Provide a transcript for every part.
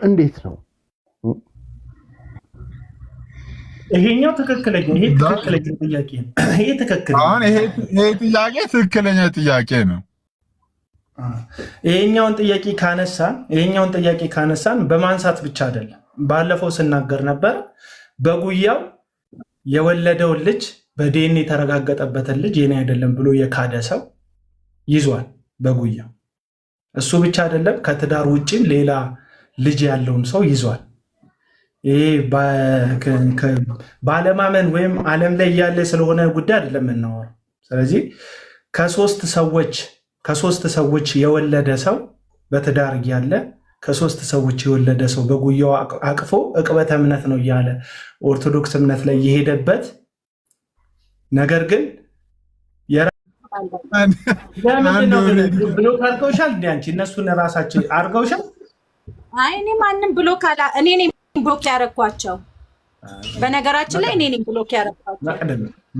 እንዴት ነው ይሄኛው ትክክለኛ ይሄ ትክክለኛ ጥያቄ ነው ይሄ ትክክለኛ አሁን ይሄ ጥያቄ ትክክለኛ ጥያቄ ነው ይሄኛውን ጥያቄ ካነሳን በማንሳት ብቻ አይደለም ባለፈው ስናገር ነበር በጉያው የወለደው ልጅ በዲኤንኤ የተረጋገጠበትን ልጅ የኔ አይደለም ብሎ የካደ ሰው ይዟል በጉያው እሱ ብቻ አይደለም ከትዳር ውጪም ሌላ ልጅ ያለውን ሰው ይዟል ይሄ ባለማመን ወይም ዓለም ላይ ያለ ስለሆነ ጉዳይ አይደለም ነው ስለዚህ ከሶስት ሰዎች የወለደ ሰው በትዳር ያለ ከሶስት ሰዎች የወለደ ሰው በጉያው አቅፎ ዕቅበተ እምነት ነው ያለ ኦርቶዶክስ እምነት ላይ የሄደበት ነገር ግን ብሎ ካልከውሻል እንዴ እነሱን ራሳቸው አርገውሻል አይ እኔ ማንንም ብሎክ አላ እኔ ነኝ ብሎክ ያረኳቸው በነገራችን ላይ እኔ ነኝ ብሎክ ያረኳቸው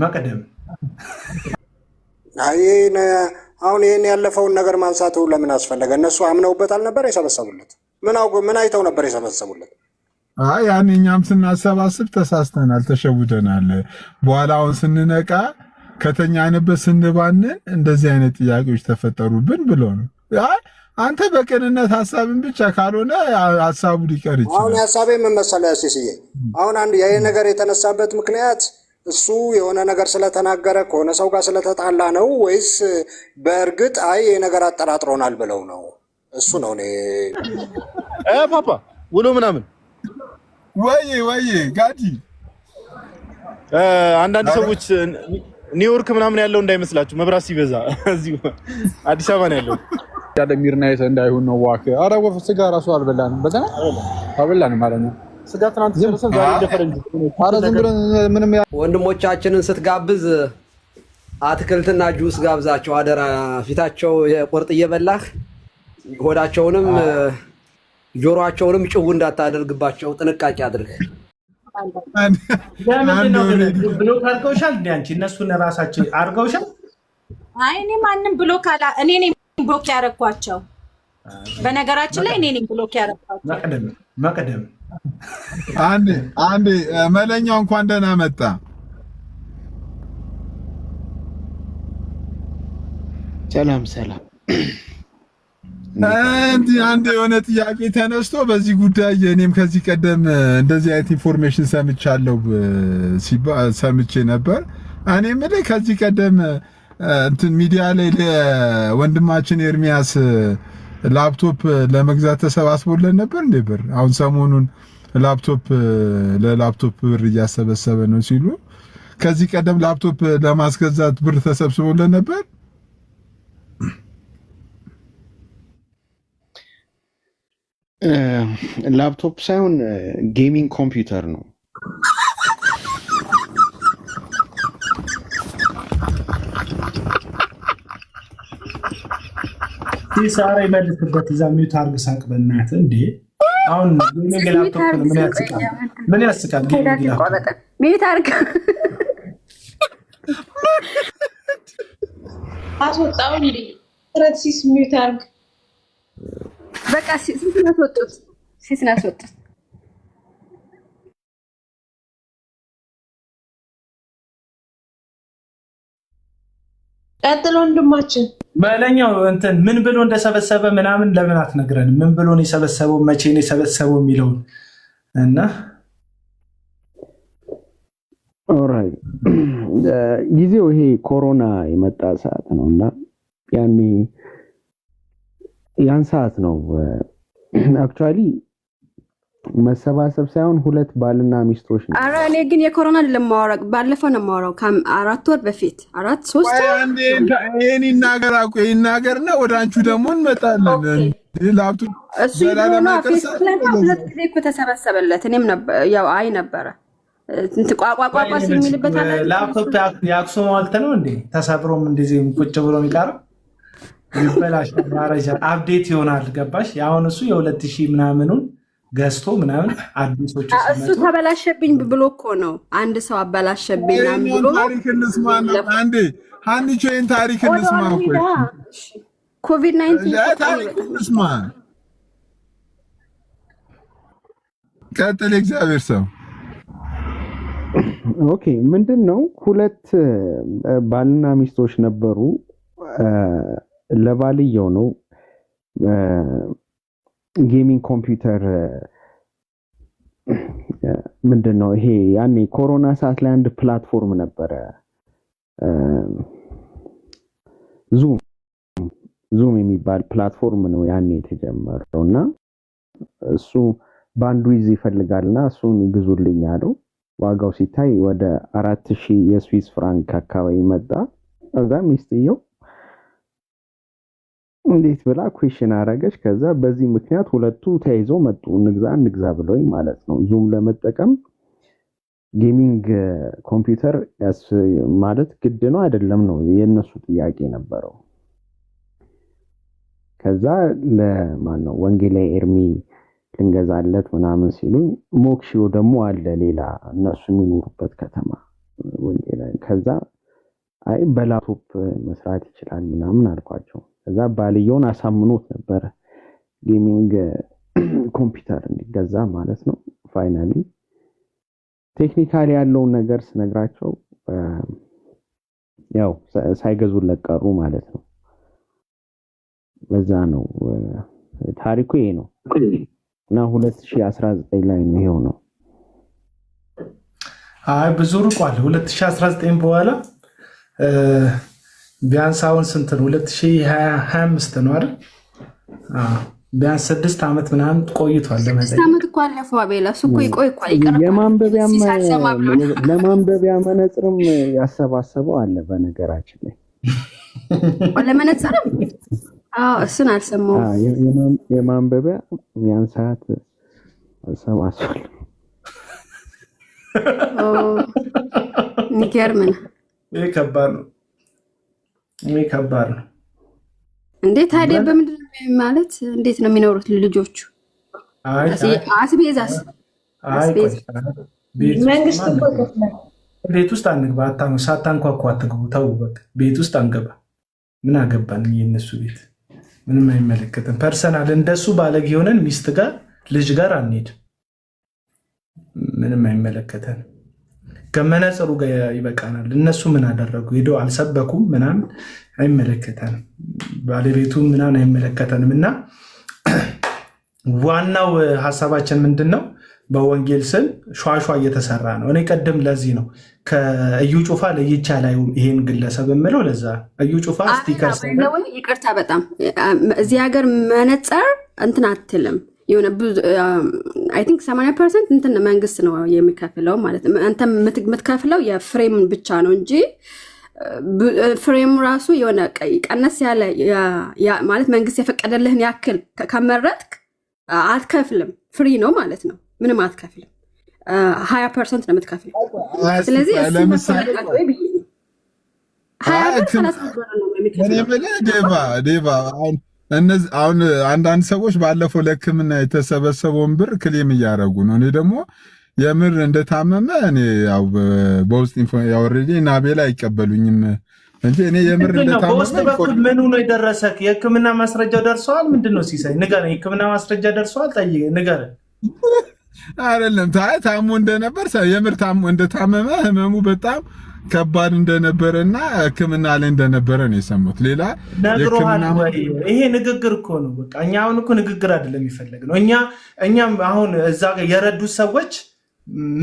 መቀደም አይ አሁን ይሄን ያለፈውን ነገር ማንሳቱ ለምን አስፈለገ እነሱ አምነውበታል ነበር የሰበሰቡለት ምን አይተው ነበር የሰበሰቡለት አይ ያንኛም ስናሰባስብ ተሳስተናል ተሸውደናል በኋላውን ስንነቃ ከተኛንበት ስንባን እንደዚህ አይነት ጥያቄዎች ተፈጠሩብን ብሎ ነው አንተ በቀንነት ሐሳብን ብቻ ካልሆነ ሐሳቡ ሊቀር ይችላል አሁን ሐሳቤ ምን መሰለህ ሲሲዬ አሁን አንድ ያየ ነገር የተነሳበት ምክንያት እሱ የሆነ ነገር ስለተናገረ ከሆነ ሰው ጋር ስለተጣላ ነው ወይስ በእርግጥ አይ የነገር አጠራጥሮናል ብለው ነው እሱ ነው እኔ ፓፓ ውሎ ምናምን ወይ ጋዲ አንዳንድ ሰዎች ኒውዮርክ ምናምን ያለው እንዳይመስላችሁ መብራት ሲበዛ እዚሁ አዲስ አበባ ነው ያለው ያለ ሚርናይት እንዳይሆን ነው ዋክ አረ ወፍ ስጋ ራሱ አልበላንም በቃ አልበላንም ማለት ነው ስጋ ትናንት ስለሰብ ዛሬ እንደፈረንጅ አረ ዝም ብለን ምንም ወንድሞቻችንን ስትጋብዝ አትክልትና ጁስ ጋብዛቸው አደራ ፊታቸው የቁርጥ እየበላህ ሆዳቸውንም ጆሮአቸውንም ጭው እንዳታደርግባቸው ጥንቃቄ አድርግ ብሎ ካልከውሻል እንዴ እነሱን ራሳቸው አርገውሻል አይ እኔ ማንንም ብሎክ አላ እኔ ነኝ ብሎክ ያረኳቸው በነገራችን ላይ እኔ ነኝ ብሎክ ያረኳቸው መቀደም አንዴ መለኛው እንኳን ደህና መጣ ሰላም አንድ የሆነ ጥያቄ ተነስቶ በዚህ ጉዳይ እኔም ከዚህ ቀደም እንደዚህ አይነት ኢንፎርሜሽን ሰምቼ ነበር እኔም ከዚህ ቀደም እንትን ሚዲያ ላይ ለወንድማችን ኤርሚያስ ላፕቶፕ ለመግዛት ተሰባስቦልን ነበር እንዴ ብር አሁን ሰሞኑን ለላፕቶፕ ብር እያሰበሰበ ነው ሲሉ ከዚህ ቀደም ላፕቶፕ ለማስገዛት ብር ተሰብስቦልን ነበር ላፕቶፕ ሳይሆን ጌሚንግ ኮምፒውተር ነው ሲሳራ ይመልስበት እዛ ሚውት አርግ ሳቅ በእናትህ እንዴ አሁን ላፕቶፕ ምን ያስቃል ሚውት አርግ አስወጣው እንዴ ትረሲስ ሚውት አርግ በቃ ሲስናስወጡት ቀጥሎ ወንድማችን መለኛው እንትን ምን ብሎ እንደሰበሰበ ምናምን ለምን አትነግረንም ምን ብሎ ነው የሰበሰበው መቼ ነው የሰበሰበው የሚለው እና ኦራይት ጊዜው ይሄ ኮሮና የመጣ ሰዓት ነውና ያን ሰዓት ነው አክቹአሊ መሰባሰብ ሳይሆን ሁለት ባልና ሚስቶች ነው አረ እኔ ግን የኮሮና ለማወራቅ ባለፈው ነው ማወራው ከ4 ወር በፊት 3 አንዴ እኔ ይናገርና ወደ አንቺ ደግሞ እንመጣለን ላፕቶፕ ዘላለም ሁለት ጊዜ እኮ ተሰበሰበለት እኔም ያው አይ ነበረ ቋቋቋቋ ሲሚልበት አለ ላፕቶፕ ያክሱም ዋልተ ነው እንዴ ተሰብሮም እንደዚህ ቁጭ ብሎ የሚቀር ይበላሽ ማረጃ አፕዴት ይሆናል ገባሽ ያውን እሱ የ2000 ምናምኑን ገዝቶ ምናምን አዲሶቹ እሱ ተበላሸብኝ ብሎ እኮ ነው አንድ ሰው አበላሸብኝ ምናምን ብሎ ታሪክ እንስማ ነው አንዴ ሀኒቾን ታሪክ እንስማ እኮ ኮቪድ-19 ታሪክ እንስማ ቀጥል እግዚአብሔር ሰው። ኦኬ ምንድነው ሁለት ባልና ሚስቶች ነበሩ። ለባልየው ነው ጌሚንግ ኮምፒውተር ምንድነው ይሄ ያኔ ኮሮና ሰዓት ላይ አንድ ፕላትፎርም ነበረ ዙም የሚባል ፕላትፎርም ነው ያኔ የተጀመረውና እሱ ባንድዊዝ ይፈልጋልና እሱን ግዙልኝ አለው። ዋጋው ሲታይ ወደ 4000 የስዊስ ፍራንክ አካባቢ መጣ። ከዛ ሚስትየው እንዴት ብላ ኩዌሽን አረገች። ከዛ በዚህ ምክንያት ሁለቱ ተይዘው መጡ። እንግዛ ብለውኝ ማለት ነው። ዙም ለመጠቀም ጌሚንግ ኮምፒውተር ማለት ግድ ነው አይደለም ነው የነሱ ጥያቄ ነበረው። ከዛ ለማን ነው ወንጌላዊ ኤርሚ ልንገዛለት ምናምን ሲሉኝ ሞክሺዮ ደግሞ አለ ሌላ እነሱ የሚኖሩበት ከተማ ወንጌላዊ። ከዛ አይ በላፕቶፕ መስራት ይችላል ምናምን አልኳቸው። ከዛ ባልየውን አሳምኖት ነበር ጌሚንግ ኮምፒውተር እንዲገዛ ማለት ነው። ፋይናሊ ቴክኒካሊ ያለውን ነገር ስነግራቸው ያው ሳይገዙለት ቀሩ ማለት ነው። በዛ ነው ታሪኩ ይሄ ነው። እና 2019 ላይ ነው ይሄው ነው። አይ ብዙ ርቋል። 2019 በኋላ ቢያንስ አሁን ስንት ነው? 2025 ነው አይደል? ቢያንስ 6 ዓመት ምናምን ቆይቷል። 6 ዓመት እኮ አለፈው አቤላ። እሱ እኮ ይቆይ ለማንበቢያ መነጽርም ያሰባሰበው አለ በነገራችን ላይ ለመነጽርም እሱን አልሰማሁም። የማንበቢያ ያን ሰዓት አሰባስቧል። ንገርም ነው። ይሄ ከባድ ነው። እንዴት ታዲያ በምንድን ነው ማለት እንዴት ነው የሚኖሩት ልጆቹ? አስቤዛስ መንግስት ቤት ውስጥ አንግባ። ሳታንኳኳ አትግቡ። ተው በቃ ቤት ውስጥ አንገባ። ምን አገባን? የነሱ ቤት ምንም አይመለከትም። ፐርሰናል እንደሱ ባለጌ ሆነን ሚስት ጋር ልጅ ጋር አንሄድ። ምንም አይመለከተን። ከመነጽሩ ጋር ይበቃናል። እነሱ ምን አደረጉ? ሄዶ አልሰበኩም ምናምን አይመለከተንም። ባለቤቱ ምናምን አይመለከተንም። እና ዋናው ሀሳባችን ምንድን ነው? በወንጌል ስም ሿሿ እየተሰራ ነው። እኔ ቀደም ለዚህ ነው ከእዩ ጩፋ ለይቻ ላይ ይሄን ግለሰብ የምለው ለዛ እዩ ጩፋ ስቲከር ይቅርታ፣ በጣም እዚህ ሀገር መነጽር እንትን አትልም። የሆነ አይ ቲንክ 80% እንትን መንግስት ነው የሚከፍለው ማለት ነው። አንተ የምትከፍለው የፍሬም ብቻ ነው እንጂ ፍሬም ራሱ የሆነ ቀነስ ያለ ማለት መንግስት የፈቀደልህን ያክል ከመረጥክ አትከፍልም። ፍሪ ነው ማለት ነው። ምንም አትከፍልም። 20% ነው የምትከፍለው። ስለዚህ አሁን አንዳንድ ሰዎች ባለፈው ለሕክምና የተሰበሰበውን ብር ክሌም እያደረጉ ነው። እኔ ደግሞ የምር እንደታመመ እኔ ያው በውስጥ ያወረደ ናቤላ አይቀበሉኝም እንጂ እኔ የምር እንደታመመ በውስጥ በኩል ምኑ ነው የደረሰክ? የሕክምና ማስረጃው ደርሰዋል? ምንድነው ሲሳይ ንገረኝ። የሕክምና ማስረጃ ደርሰዋል? ጠይቅ ንገረኝ። አይደለም ታሞ እንደነበር የምር ታሞ እንደታመመ ህመሙ በጣም ከባድ እንደነበረና ሕክምና ላይ እንደነበረ ነው የሰሙት። ሌላ ነግሮሃል ወይ? ይሄ ንግግር እኮ ነው። በቃ እኛ አሁን እኮ ንግግር አይደለም የሚፈልገው። እኛም አሁን እዛ ጋር የረዱት ሰዎች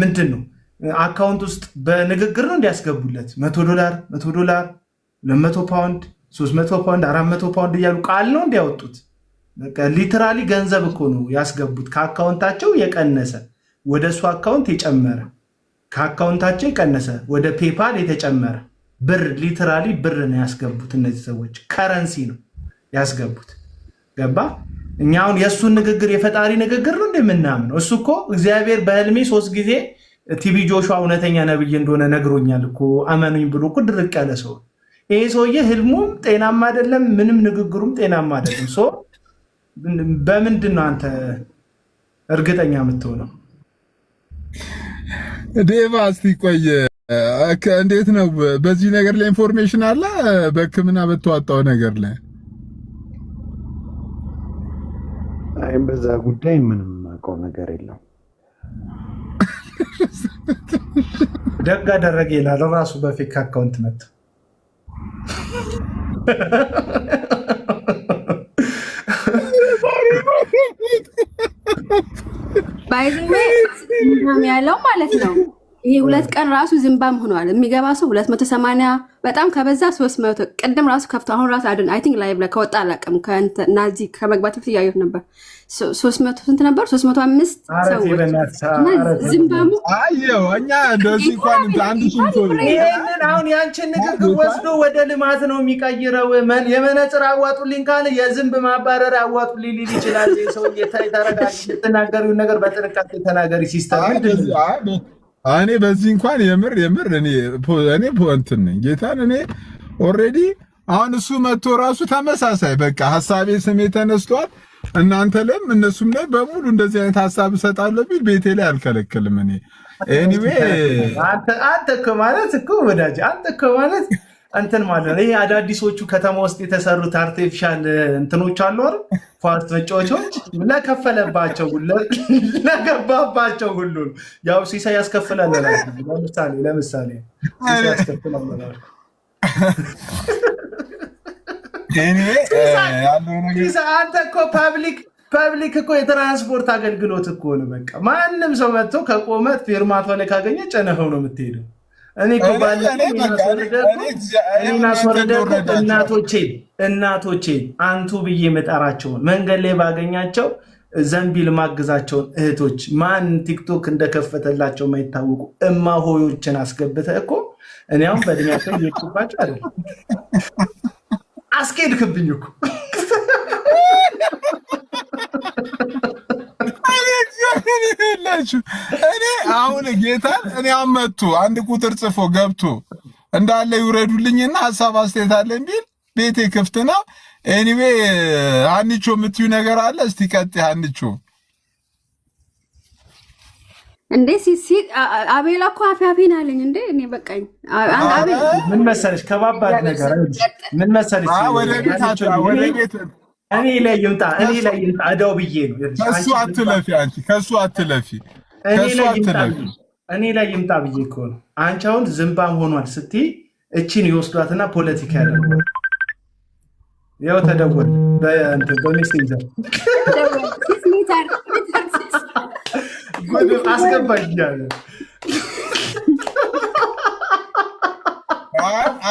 ምንድን ነው አካውንት ውስጥ በንግግር ነው እንዲያስገቡለት $100 $200 200 300 400 ፓውንድ እያሉ ቃል ነው እንዲያወጡት። ሊትራሊ ገንዘብ እኮ ነው ያስገቡት። ከአካውንታቸው የቀነሰ ወደ እሱ አካውንት የጨመረ፣ ከአካውንታቸው የቀነሰ ወደ ፔፓል የተጨመረ ብር፣ ሊትራሊ ብር ነው ያስገቡት። እነዚህ ሰዎች ከረንሲ ነው ያስገቡት። ገባ? እኛ አሁን የእሱን ንግግር የፈጣሪ ንግግር ነው እንደምናምነው። እሱ እኮ እግዚአብሔር በህልሜ 3 ጊዜ ቲቪ ጆሹዋ እውነተኛ ነብይ እንደሆነ ነግሮኛል እኮ አመኑኝ ብሎ እኮ ድርቅ ያለ ሰው። ይሄ ሰውዬ ህልሙም ጤናማ አይደለም፣ ምንም ንግግሩም ጤናማ አይደለም። በምንድን ነው አንተ እርግጠኛ የምትሆነው? ዴቫ እስቲ ቆይ፣ እንዴት ነው በዚህ ነገር ላይ ኢንፎርሜሽን አለ? በሕክምና በተዋጣው ነገር ላይ አይ በዛ ጉዳይ ምንም አውቀው ነገር የለም። ደግ አደረገ ይላል ራሱ በፌክ አካውንት መጥቶ ባይዘዌ ያለው ማለት ነው። ይሄ 2 ቀን ራሱ ዝምባም ሆኗል። የሚገባ ሰው 280 በጣም ከበዛ 300 ቅድም ራሱ ከፍቶ አሁን ራሱ አይደል አይ ቲንክ ላይቭ ላይ ከወጣ አላውቅም ከናዚ ከመግባት በፊት ያዩት ነበር 300 ስንት ነበር 305 ሰው ዝምባሙ አየው እኛ እንደዚህ እንኳን አንድ ሽንቶ ይሄንን አሁን ያንቺን ንግግር ወስዶ ወደ ልማት ነው የሚቀይረው። የመነጽር አዋጡልኝ ካለ የዝንብ ማባረር አዋጡልኝ ሊል ይችላል። ሰው ተረጋጊ፣ የምትናገሪው ነገር በጥንቃቄ ተናገሪ። ሲስተም እኔ በዚህ እንኳን የምር እኔ እንትን ነኝ ጌታን እኔ ኦልሬዲ አሁን እሱ መጥቶ ራሱ ተመሳሳይ በቃ ሐሳቤ ስሜ ተነስቷል። እናንተ ለም እነሱም ላይ በሙሉ እንደዚህ አይነት ሐሳብ እሰጣለሁ ቢል ቤቴ ላይ አልከለክልም። እኔ ኤኒዌይ አንተ እኮ ማለት እኮ ወዳጅ አንተ እኮ ማለት እንትን ማለት ነው። ይሄ አዳዲሶቹ ከተማ ውስጥ የተሰሩት አርቲፊሻል እንትኖች አሉ አይደል? ኳስ ተጫዋቾች ለከፈለባቸው ለገባባቸው ሁሉ ያው ሲሳይ ያስከፍላል። ለምሳሌ ሲሳይ ያስከፍላል። አንተ እኮ ፐብሊክ እኮ የትራንስፖርት አገልግሎት እኮ ነው። በቃ ማንም ሰው መጥቶ ከቆመ ፊርማቷ ላይ ካገኘ ጨነኸው ነው የምትሄደው። እኔ እናቶቼን አንቱ ብዬ መጣራቸውን መንገድ ላይ ባገኛቸው ዘንቢል ማግዛቸውን እህቶች ማን ቲክቶክ እንደከፈተላቸው ማይታወቁ እማሆዮችን አስገብተ እኮ እኔ አሁን በእድሜያቸው እየሄድኩባቸው አይደለም። አስኬድክብኝ እኮ እኔ አሁን ጌታን እኔ አመጡ አንድ ቁጥር ጽፎ ገብቶ እንዳለ ይውረዱልኝና ሐሳብ አስተያየት አለኝ ቢል ቤቴ ክፍት ነው። ኤኒዌይ አንቺ የምትዩ ነገር አለ? እስቲ ቀጥይ አንቺ። እንዴ ሲሲ አቤላ እኮ አፋፊን አለኝ እንዴ እኔ በቃኝ። አቤላ ምን መሰለሽ ከባባድ ነገር ምን መሰለሽ ወደ ቤት እኔ ላይ ይምጣ እዳው ብዬ ነው። ከሱ አትለፊ አንቺ ከሱ አትለፊ እኔ ላይ ይምጣ ብዬ እኮ ነው። አንቺ አሁን ዝምባም ሆኗል ስትይ እቺን ይወስዷትና ፖለቲካ ያደርጋል። ያው ተደወል በሜሴንጀር አስገባኝ እያለ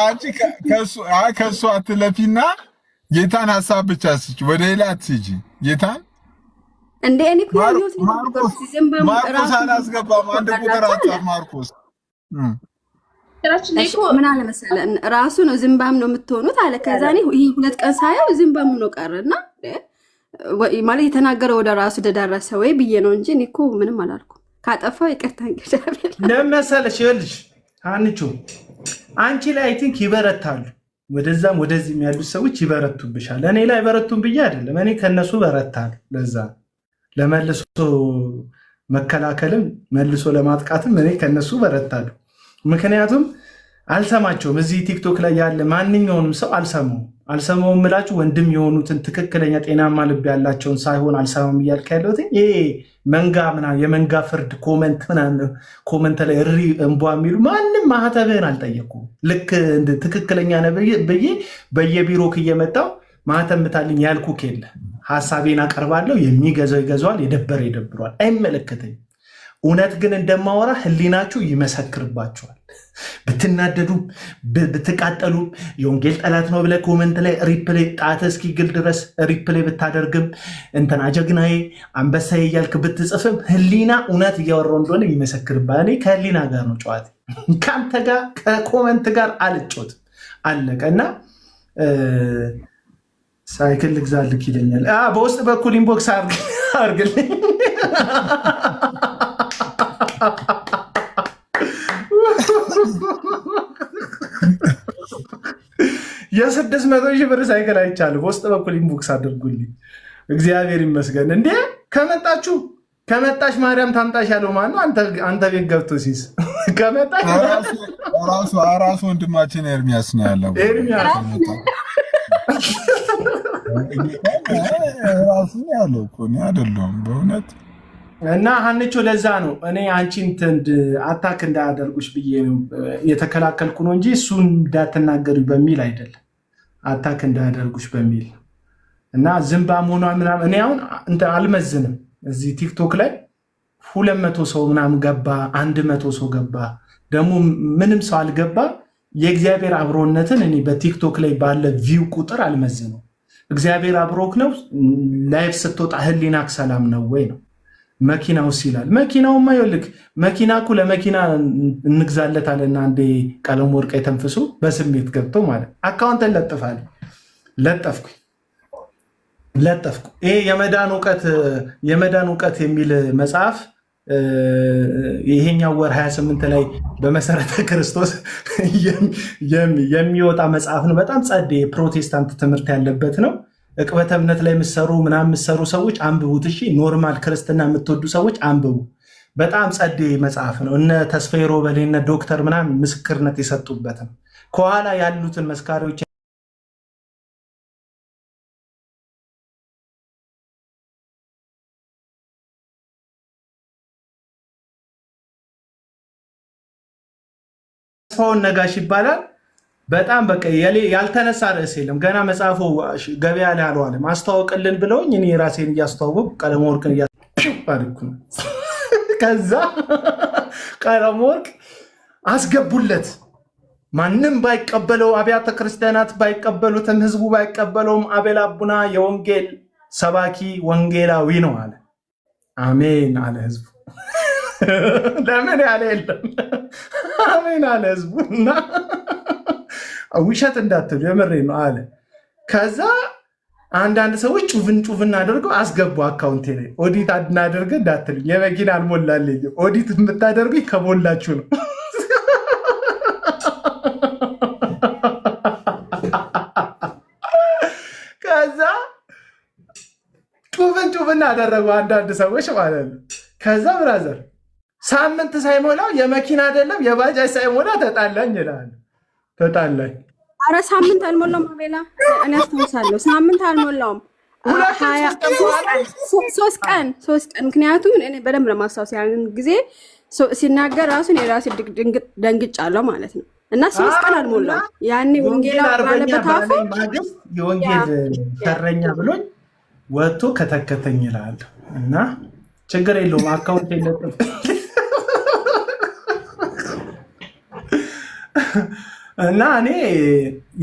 አንቺ ከሱ አትለፊና ጌታን ሐሳብ ብቻ ስጭ፣ ወደ ሌላ አትሂጂ። ጌታን እንደ እኔ ማርቆስ አላስገባም። አንድ ቁጥር አጣ ማርቆስ ምን አለ መሰለህ ራሱ ነው ዝምባም ነው የምትሆኑት አለ። ከዛ እኔ ይሄ 2 ቀን ሳየው ዝምባም ነው ቀረና ማለት የተናገረው ወደ ራሱ ደዳረሰ ወይ ብዬ ነው እንጂ እኔ እኮ ምንም አላልኩም። ካጠፋው ይቅርታ እንግዲህ ለመሰለሽ ይልሽ አንቺ አንቺ ላይ አይ ቲንክ ይበረታሉ። ወደዛም ወደዚህም ያሉት ሰዎች ይበረቱብሻል። እኔ ላይ በረቱም ብዬ አይደለም፣ እኔ ከነሱ በረታል። ለዛ ለመልሶ መከላከልም መልሶ ለማጥቃትም እኔ ከነሱ በረታሉ። ምክንያቱም አልሰማቸውም። እዚህ ቲክቶክ ላይ ያለ ማንኛውንም ሰው አልሰማውም እምላችሁ ወንድም የሆኑትን ትክክለኛ ጤናማ ልብ ያላቸውን ሳይሆን አልሰማም እያልክ ያለሁት ይሄ መንጋ ምናምን የመንጋ ፍርድ ኮመንት ምናምን ኮመንት ላይ እሪ እንቧ የሚሉ ማንም ማህተብህን አልጠየኩም። ልክ ትክክለኛ ነብይ ብዬ በየቢሮክ እየመጣው ማህተብ ምታልኝ ያልኩክ የለ። ሀሳቤን አቀርባለሁ። የሚገዛው ይገዛዋል፣ የደበረ ይደብሯል፣ አይመለከተኝም። እውነት ግን እንደማወራ ህሊናችሁ ይመሰክርባችኋል። ብትናደዱ ብትቃጠሉ የወንጌል ጠላት ነው ብለህ ኮመንት ላይ ሪፕሌይ ጣተ እስኪግል ድረስ ሪፕሌይ ብታደርግም እንትና ጀግናዬ አንበሳዬ እያልክ ብትጽፍም ህሊና እውነት እያወራው እንደሆነ ይመሰክርባል። እኔ ከህሊና ጋር ነው ጨዋታ፣ ከአንተ ጋር ከኮመንት ጋር አልጮት አለቀ። እና ሳይክል ልግዛልክ ይለኛል። በውስጥ በኩል ኢንቦክስ አርግልኝ። የ600,000 ብር ሳይክል አይቻልም። በውስጥ በኩል ኢንቦክስ አድርጉልኝ። እግዚአብሔር ይመስገን። እንዴ ከመጣሽ ማርያም ታምጣሽ ያለው ማነው? አንተ ቤት ገብቶ ሲስ ከመጣሽ ራሱ ወንድማችን ኤርሚያስ ነው ያለው። ራሱ ያለው እኮ ነው አይደለም። በእውነት እና ሀንቾ ለዛ ነው እኔ አንቺን አታክ እንዳያደርጉሽ ብዬ ነው የተከላከልኩ ነው እንጂ እሱን እንዳትናገሩ በሚል አይደለም። አታክ እንዳያደርጉሽ በሚል እና ዝምባም ሆኗ ምናምን እኔ አሁን አልመዝንም። እዚህ ቲክቶክ ላይ 200 ሰው ምናምን ገባ፣ 100 ሰው ገባ፣ ደግሞ ምንም ሰው አልገባ። የእግዚአብሔር አብሮነትን እኔ በቲክቶክ ላይ ባለ ቪው ቁጥር አልመዝነው። እግዚአብሔር አብሮክ ነው። ላይፍ ስትወጣ ህሊናክ ሰላም ነው ወይ ነው። መኪናውስ ይላል። መኪናውማ ይኸውልህ መኪና እኮ ለመኪና እንግዛለታለና አንዴ ቀለም ወርቅ የተንፍሱ በስሜት ገብቶ ማለት አካውንትን ለጠፍኩ። ይሄ የመዳን እውቀት የሚል መጽሐፍ ይሄኛው ወር 28 ላይ በመሰረተ ክርስቶስ የሚወጣ መጽሐፍ ነው። በጣም ጸዴ የፕሮቴስታንት ትምህርት ያለበት ነው። ዕቅበተ እምነት ላይ የምትሰሩ ሰዎች አንብቡት። እሺ ኖርማል ክርስትና የምትወዱ ሰዎች አንብቡ። በጣም ጸዴ መጽሐፍ ነው። እነ ተስፋዬ ሮበሌ እነ ዶክተር ምናምን ምስክርነት የሰጡበትም ከኋላ ያሉትን መስካሪዎች ተስፋውን ነጋሽ ይባላል። በጣም በቃ ያልተነሳ ርዕስ የለም። ገና መጽሐፉ ገበያ ላይ አልዋለም። ማስተዋወቅልን ብለውኝ እኔ ራሴን እያስተዋወቁ ቀለመወርቅን እያስተዋወቅኩ ነው። ከዛ ቀለመወርቅ አስገቡለት። ማንም ባይቀበለው፣ አብያተ ክርስቲያናት ባይቀበሉትም፣ ህዝቡ ባይቀበለውም አቤል አቡና የወንጌል ሰባኪ ወንጌላዊ ነው አለ። አሜን አለ ህዝቡ። ለምን ያለ የለም። አሜን አለ ህዝቡ እና ውሸት እንዳትሉ የምሬ ነው አለ። ከዛ አንዳንድ ሰዎች ጩፍን አድርገው አስገቡ አካውንቴ ላይ። ኦዲት እናደርገ እንዳትሉ የመኪና አልሞላልኝ። ኦዲት የምታደርጉኝ ከሞላችሁ ነው። ከዛ ጩፍን አደረጉ አንዳንድ ሰዎች ማለት ነው። ከዛ ብራዘር ሳምንት ሳይሞላው የመኪና አይደለም የባጃጅ ሳይሞላ ተጣላኝ ይላል። ተጣላኝ። አረ ሳምንት አልሞላውም። አቤላ እኔ አስታውሳለሁ። ሳምንት አልሞላውም። 3 ቀን። ምክንያቱም እኔ በደንብ ለማስታወስ ያን ጊዜ ሲናገር ራሱን የራሴ ደንግጫለሁ ማለት ነው። እና 3 ቀን አልሞላውም። ያኔ ወንጌል ባለበት አፉ የወንጌል ተረኛ ብሎኝ ወጥቶ ከተከተኝ ይላል። እና ችግር የለውም አካውንት የለጥም እና እኔ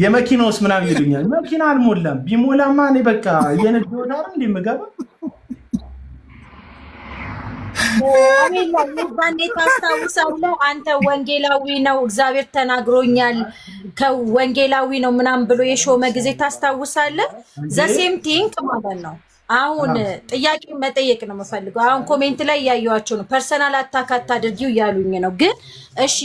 የመኪና ውስጥ ምናምን ይሉኛል። መኪና አልሞላም። ቢሞላማ እኔ በቃ የነዳሁ ዳር እንደምገባ እንዴት ታስታውሳለህ? አንተ ወንጌላዊ ነው እግዚአብሔር ተናግሮኛል ከወንጌላዊ ነው ምናምን ብሎ የሾመ ጊዜ ታስታውሳለህ? ዘሴም ቲንክ ማለት ነው። አሁን ጥያቄ መጠየቅ ነው የምፈልገው። አሁን ኮሜንት ላይ እያየኋቸው ነው። ፐርሰናል አታክ አታድርጊው እያሉኝ ነው። ግን እሺ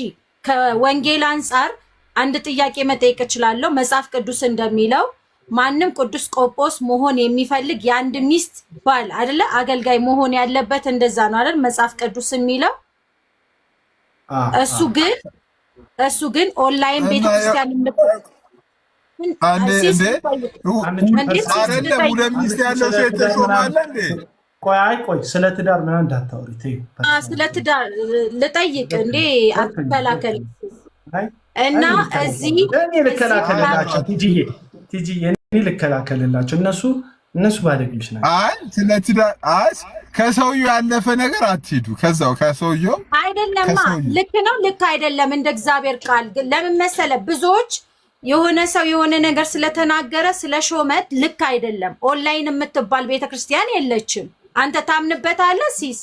ከወንጌል አንጻር አንድ ጥያቄ መጠየቅ እችላለሁ። መጽሐፍ ቅዱስ እንደሚለው ማንም ቅዱስ ቆጶስ መሆን የሚፈልግ የአንድ ሚስት ባል አይደለ አገልጋይ መሆን ያለበት እንደዛ ነው አይደል መጽሐፍ ቅዱስ የሚለው። እሱ ግን ኦንላይን ቤተክርስቲያን ቆይ ስለ ትዳር ምናምን እንዳታወሪ። ስለ ትዳር ልጠይቅ እንዴ? አትከላከል እና እዚህ ልከላከልላቸው ቲጂዬ ልከላከልላቸው። እነሱ ባለግልሽ ናቸው። አይ ስለ ትዳር ከሰውየው ያለፈ ነገር አትሂዱ። ከዛው ከሰውየው አይደለማ። ልክ ነው ልክ አይደለም። እንደ እግዚአብሔር ቃል ግን ለምን መሰለ ብዙዎች የሆነ ሰው የሆነ ነገር ስለተናገረ ስለሾመት ልክ አይደለም። ኦንላይን የምትባል ቤተክርስቲያን የለችም። አንተ ታምንበታለህ ሲስ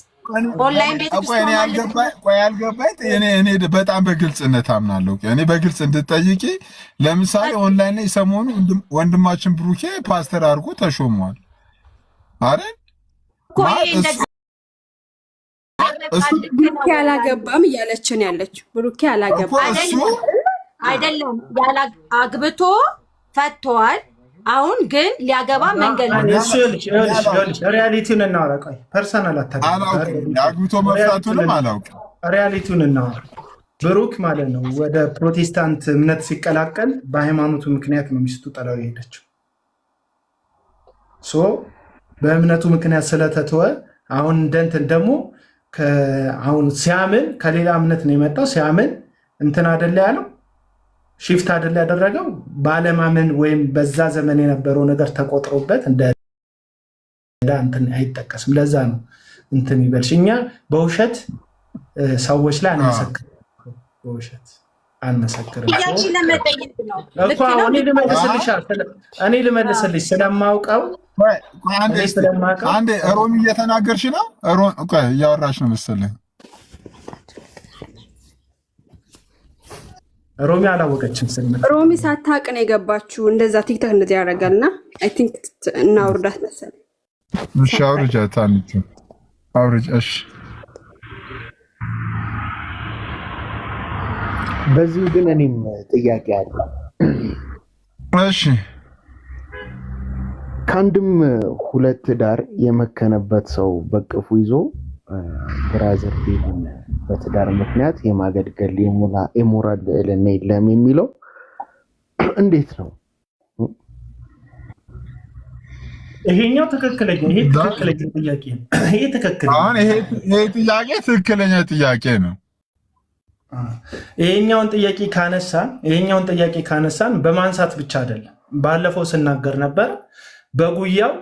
ኦንላይን ቤተክርስቲያን ያልገባኝ እኔ በጣም በግልጽነት አምናለሁ። እኔ በግልጽ እንድትጠይቂ ለምሳሌ ኦንላይን ላይ ሰሞኑ ወንድማችን ብሩኬ ፓስተር አድርጎ ተሾሟል አይደል? ብሩኬ አላገባም እያለችን ያለችው ብሩኬ አላገባም አይደለም አግብቶ ፈቷል። አሁን ግን ሊያገባ መንገድ ነው። ሪያሊቲውን እናወራ። ቆይ ፐርሰናል አግብቶ መፍታቱንም አላውቅም። ሪያሊቲውን እናወራ። ብሩክ ማለት ነው ወደ ፕሮቴስታንት እምነት ሲቀላቀል በሃይማኖቱ ምክንያት ነው ሚስቱ ጠላው የሄደችው። በእምነቱ ምክንያት ስለተተወ አሁን እንደንትን ደግሞ አሁን ሲያምን ከሌላ እምነት ነው የመጣው። ሲያምን እንትን አይደለ ያለው ሽፍት አይደለ ያደረገው ባለማመን ወይም በዛ ዘመን የነበረው ነገር ተቆጥሮበት እንደ እንትን አይጠቀስም። ለዛ ነው እንትን ይበልሽ። እኛ በውሸት ሰዎች ላይ አንመሰክርም፣ በውሸት አንመሰክርም። እኔ ልመልስልሽ ስለማውቀው አንዴ ሮሚ እየተናገርሽ ነው። እያወራሽ ነው መሰለኝ። ሮሚ አላወቀችም። ሮሚ ሳታውቅ ነው የገባችሁ። እንደዛ ቲክቶክ እንደዚህ ያደርጋልና አይ ቲንክ እናውርዳት መሰለኝ። እሺ አውርጃት፣ አውርጅ። እሺ በዚሁ ግን እኔም ጥያቄ አለ። እሺ ከአንድም ሁለት ዳር የመከነበት ሰው በቅፉ ይዞ ብራዘር ቤልን በትዳር ምክንያት የማገልገል የሞራል ልዕልና የለም የሚለው እንዴት ነው? ይሄኛው ትክክለኛ ጥያቄ ነው። ይሄ ጥያቄ ትክክለኛ ጥያቄ ነው። ይሄኛውን ጥያቄ ካነሳን በማንሳት ብቻ አይደለም። ባለፈው ስናገር ነበር። በጉያው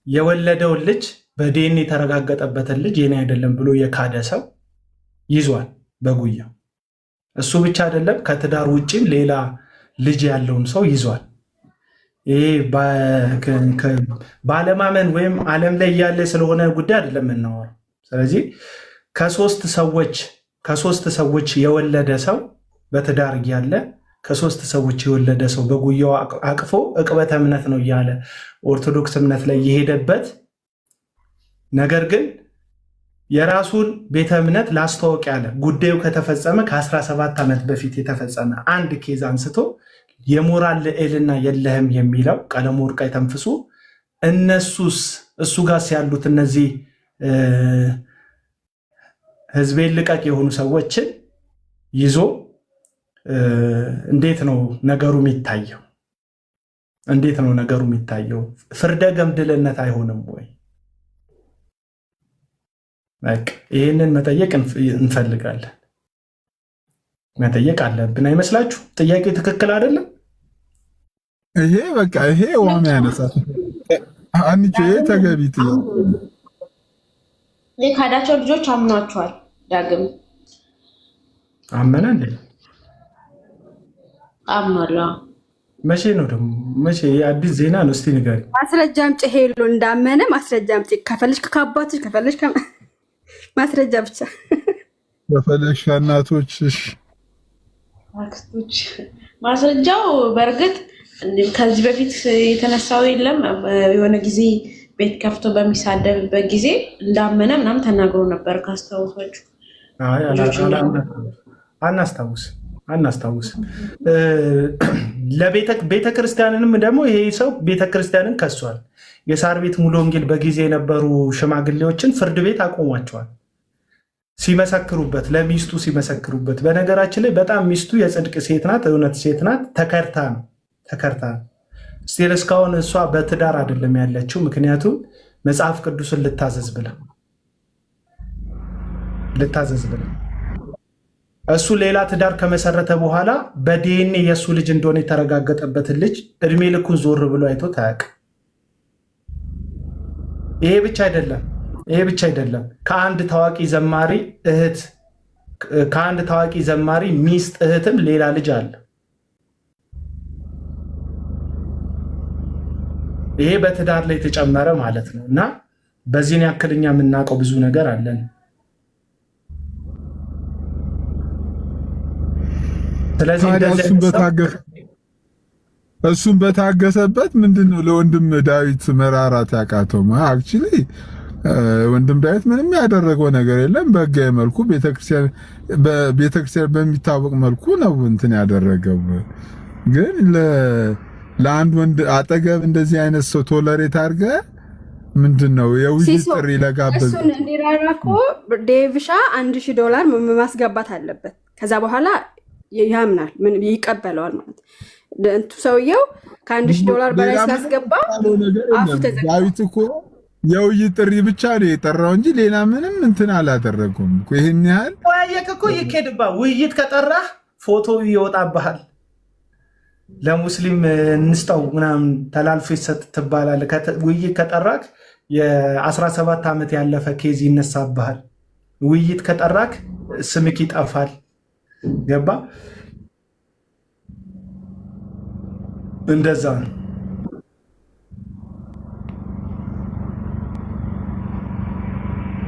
የወለደውን ልጅ በዲኤንኤ የተረጋገጠበትን ልጅ የኔ አይደለም ብሎ የካደ ሰው ይዟል በጉያው። እሱ ብቻ አይደለም፣ ከትዳር ውጭም ሌላ ልጅ ያለውን ሰው ይዟል። ይሄ ባለማመን ወይም ዓለም ላይ ያለ ስለሆነ ጉዳይ አይደለም የምናወራው። ስለዚህ ከሶስት ሰዎች የወለደ ሰው በትዳር እያለ ከሶስት ሰዎች የወለደ ሰው በጉያው አቅፎ ዕቅበተ እምነት ነው እያለ ኦርቶዶክስ እምነት ላይ የሄደበት ነገር ግን የራሱን ቤተ እምነት ላስተዋወቅ ያለ ጉዳዩ ከተፈጸመ ከ17 ዓመት በፊት የተፈጸመ አንድ ኬዝ አንስቶ የሞራል ልዕልና የለህም የሚለው ቀለም ወርቅ የተንፍሱ እነሱስ እሱ ጋር ያሉት እነዚህ ህዝቤን ልቀቅ የሆኑ ሰዎችን ይዞ እንዴት ነው ነገሩ የሚታየው? ፍርደ ገምድልነት አይሆንም ወይ? ይህንን መጠየቅ እንፈልጋለን። መጠየቅ አለብን። አይመስላችሁ? ጥያቄ ትክክል አይደለም? ይሄ ዋና ያነሳት አንቺ ተገቢ ጥያቄ። የካዳቸው ልጆች አምኗቸዋል። ዳግም አመነ እንዴ? አምኗል። መቼ ነው ደግሞ? መቼ? የአዲስ ዜና ነው። እስቲ ንገሪኝ። ማስረጃ አምጪ። ሄሎ እንዳመነ ማስረጃ አምጪ። ከፈለሽ ከአባትሽ፣ ከፈለሽ ማስረጃ ብቻ፣ ከፈለሽ ከእናቶችሽ፣ አክስቶች። ማስረጃው በእርግጥ ከዚህ በፊት የተነሳው የለም። የሆነ ጊዜ ቤት ከፍቶ በሚሳደብበት ጊዜ እንዳመነ ምናምን ተናግሮ ነበር። ካስታወሳችሁ? አናስታውስም። ቤተክርስቲያንንም ደግሞ ይሄ ሰው ቤተክርስቲያንን ከሷል። የሳር ቤት ሙሉ ወንጌል በጊዜ የነበሩ ሽማግሌዎችን ፍርድ ቤት አቆሟቸዋል ሲመሰክሩበት፣ ለሚስቱ ሲመሰክሩበት። በነገራችን ላይ በጣም ሚስቱ የጽድቅ ሴት ናት፣ እውነት ሴት ናት። ተከርታ ነው ስቲል እስካሁን እሷ በትዳር አይደለም ያለችው። ምክንያቱም መጽሐፍ ቅዱስን ልታዘዝ ብላ እሱ ሌላ ትዳር ከመሰረተ በኋላ በዲኤንኤ የእሱ ልጅ እንደሆነ የተረጋገጠበትን ልጅ እድሜ ልኩን ዞር ብሎ አይቶ ታያቅ። ይሄ ብቻ አይደለም። ከአንድ ታዋቂ ዘማሪ ሚስት እህትም ሌላ ልጅ አለ። ይሄ በትዳር ላይ የተጨመረ ማለት ነው። እና በዚህን ያክልኛ የምናውቀው ብዙ ነገር አለን። ስለዚህ እሱም በታገሰበት ምንድነው ለወንድም ዳዊት መራራት ያቃተው? አክቹሊ ወንድም ዳዊት ምንም ያደረገው ነገር የለም። በሕጋዊ መልኩ ቤተክርስቲያን በሚታወቅ መልኩ ነው እንትን ያደረገው። ግን ለአንድ ወንድ አጠገብ እንደዚህ አይነት ሰው ቶለሬት አድርገ ምንድነው የውይይት ጥሪ ለጋበዝ እሱን እንዲራራ እኮ ዴቭሻ $1000 ማስገባት አለበት። ከዛ በኋላ ያምናል፣ ምን ይቀበለዋል ማለት እንቱ ሰውየው $1000 በላይ ሲያስገባ አፉ ተዘጋ። የውይይት ጥሪ ብቻ ነው የጠራው እንጂ ሌላ ምንም እንትን አላደረገውም እኮ። ይሄን ያህል ወያየክ እኮ ይከድባ ውይይት ከጠራህ ፎቶ ይወጣብሃል። ለሙስሊም እንስጠው ምናምን ተላልፎ ይሰጥ ትባላለህ። ውይይት ከጠራክ የ17 ዓመት ያለፈ ኬዝ ይነሳብሃል። ውይይት ከጠራክ ስምክ ይጠፋል። ገባ? እንደዛ ነው።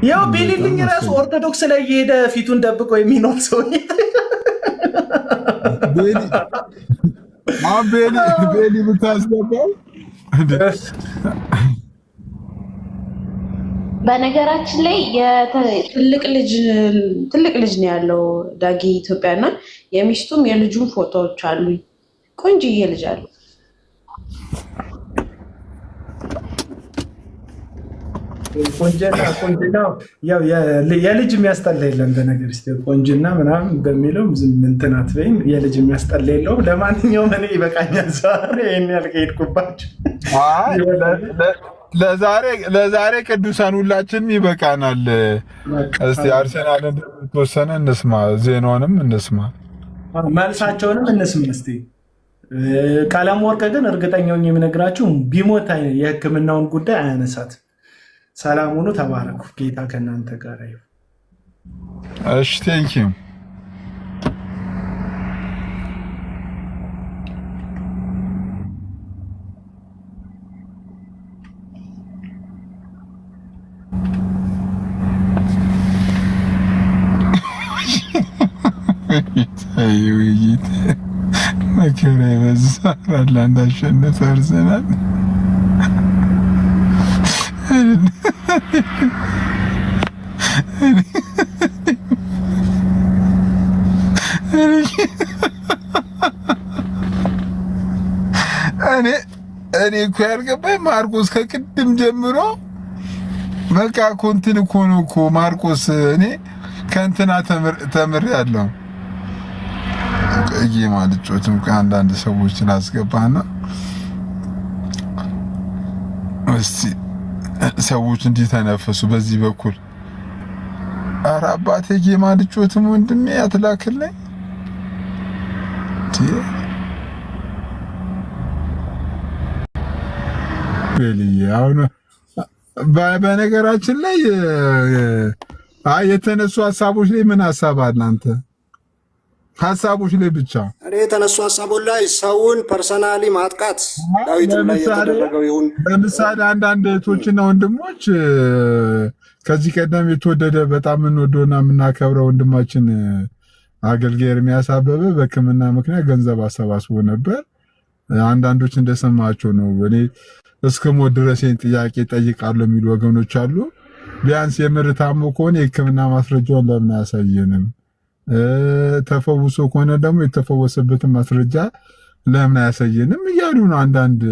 ያው ቢሊልኝ ራሱ ኦርቶዶክስ ላይ የሄደ ፊቱን ደብቆ የሚኖር ሰው ቤሊ ብታስገባው። በነገራችን ላይ ትልቅ ልጅ ነው ያለው ዳጊ ኢትዮጵያና የሚስቱም የልጁም ፎቶዎች አሉ። ቆንጆዬ ልጅ አለ። ቆንጅና ያው የልጅ የሚያስጠላ የለም። በነገር ስ ቆንጅና ምናምን በሚለው እንትን አትበይም። የልጅ የሚያስጠላ የለውም። ለማንኛውም እኔ ይበቃኛል። ዛሬ ይህን ያህል ከሄድኩባቸው ለዛሬ ቅዱሳን ሁላችንም ይበቃናል። እስቲ አርሴናልን ተወሰነ እንስማ፣ ዜናውንም እንስማ፣ መልሳቸውንም እንስማ። እስቲ ቀለም ወርቅ ግን እርግጠኛውን የምነግራችሁ ቢሞት የሕክምናውን ጉዳይ አያነሳት። ሰላም ሁኑ፣ ተባረኩ። ጌታ ከእናንተ ጋር ይሁን። እሺ ቴንኪው። ውይይት መከራ የበዛ አላንድ አሸነፈ አርሰናል። እኔ እኮ ያልገባኝ ማርቆስ ከቅድም ጀምሮ በቃ ኮንትን እኮ ነው እኮ ማርቆስ። እኔ ከእንትና ተምሬያለሁ። እዬ ማልጮትም ከአንዳንድ ሰዎችን አስገባና እስቲ ሰዎች እንዲህ ተነፈሱ በዚህ በኩል። ኧረ አባቴ ጌማ ልጮትም ወንድሜ አትላክልኝ። አሁን በነገራችን ላይ የተነሱ ሀሳቦች ላይ ምን ሀሳብ አለ አንተ? ሀሳቦች ላይ ብቻ እኔ የተነሱ ሀሳቦች ላይ ሰውን ፐርሰናሊ ማጥቃት ዳዊትም ላይ የተደረገው ይሁን። ለምሳሌ አንዳንድ እህቶችና ወንድሞች ከዚህ ቀደም የተወደደ በጣም የምንወደውና የምናከብረው ወንድማችን አገልጋይ ኤርሚያስ አበበ በሕክምና ምክንያት ገንዘብ አሰባስቦ ነበር። አንዳንዶች እንደሰማቸው ነው እኔ እስከ ሞት ድረስ ጥያቄ ጠይቃለሁ የሚሉ ወገኖች አሉ። ቢያንስ የምር ታሞ ከሆነ የሕክምና ማስረጃውን ለምን አያሳየንም? ተፈውሶ ከሆነ ደግሞ የተፈወሰበትን ማስረጃ ለምን አያሳየንም እያሉ ነው አንዳንድ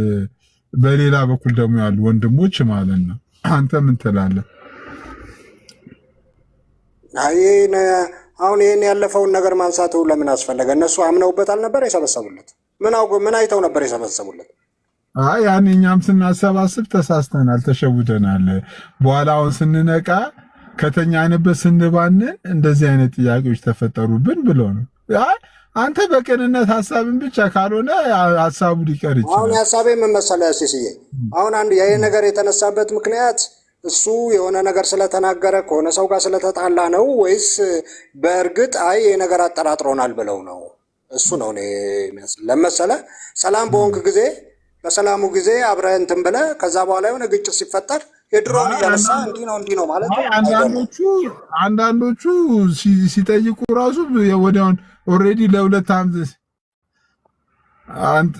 በሌላ በኩል ደግሞ ያሉ ወንድሞች ማለት ነው። አንተ ምን ትላለህ? አሁን ይህን ያለፈውን ነገር ማንሳቱ ለምን አስፈለገ? እነሱ አምነውበት አልነበር የሰበሰቡለት? ምን አይተው ነበር የሰበሰቡለት? ያን እኛም ስናሰባስብ ተሳስተናል፣ ተሸውደናል። በኋላ አሁን ስንነቃ ከተኛንበት ስንባንን እንደዚህ አይነት ጥያቄዎች ተፈጠሩብን ብሎ ነው። አንተ በቅንነት ሀሳብን ብቻ ካልሆነ ሀሳቡ ሊቀር ይችላል። አሁን ሀሳቤ ምን መሰለህ ሲስዬ፣ አሁን አንድ ይሄ ነገር የተነሳበት ምክንያት እሱ የሆነ ነገር ስለተናገረ ከሆነ ሰው ጋር ስለተጣላ ነው ወይስ በእርግጥ ይሄ ነገር አጠራጥሮናል ብለው ነው? እሱ ነው እኔ ለመሰለ ሰላም በሆንክ ጊዜ በሰላሙ ጊዜ አብረህ እንትን ብለህ ከዛ በኋላ የሆነ ግጭት ሲፈጠር የድሮውን እያነሳ እንዲህ ነው ማለት ነው። አንዳንዶቹ ሲጠይቁ ራሱ ወዲያውን ኦልሬዲ ለሁለት ዓመት አንተ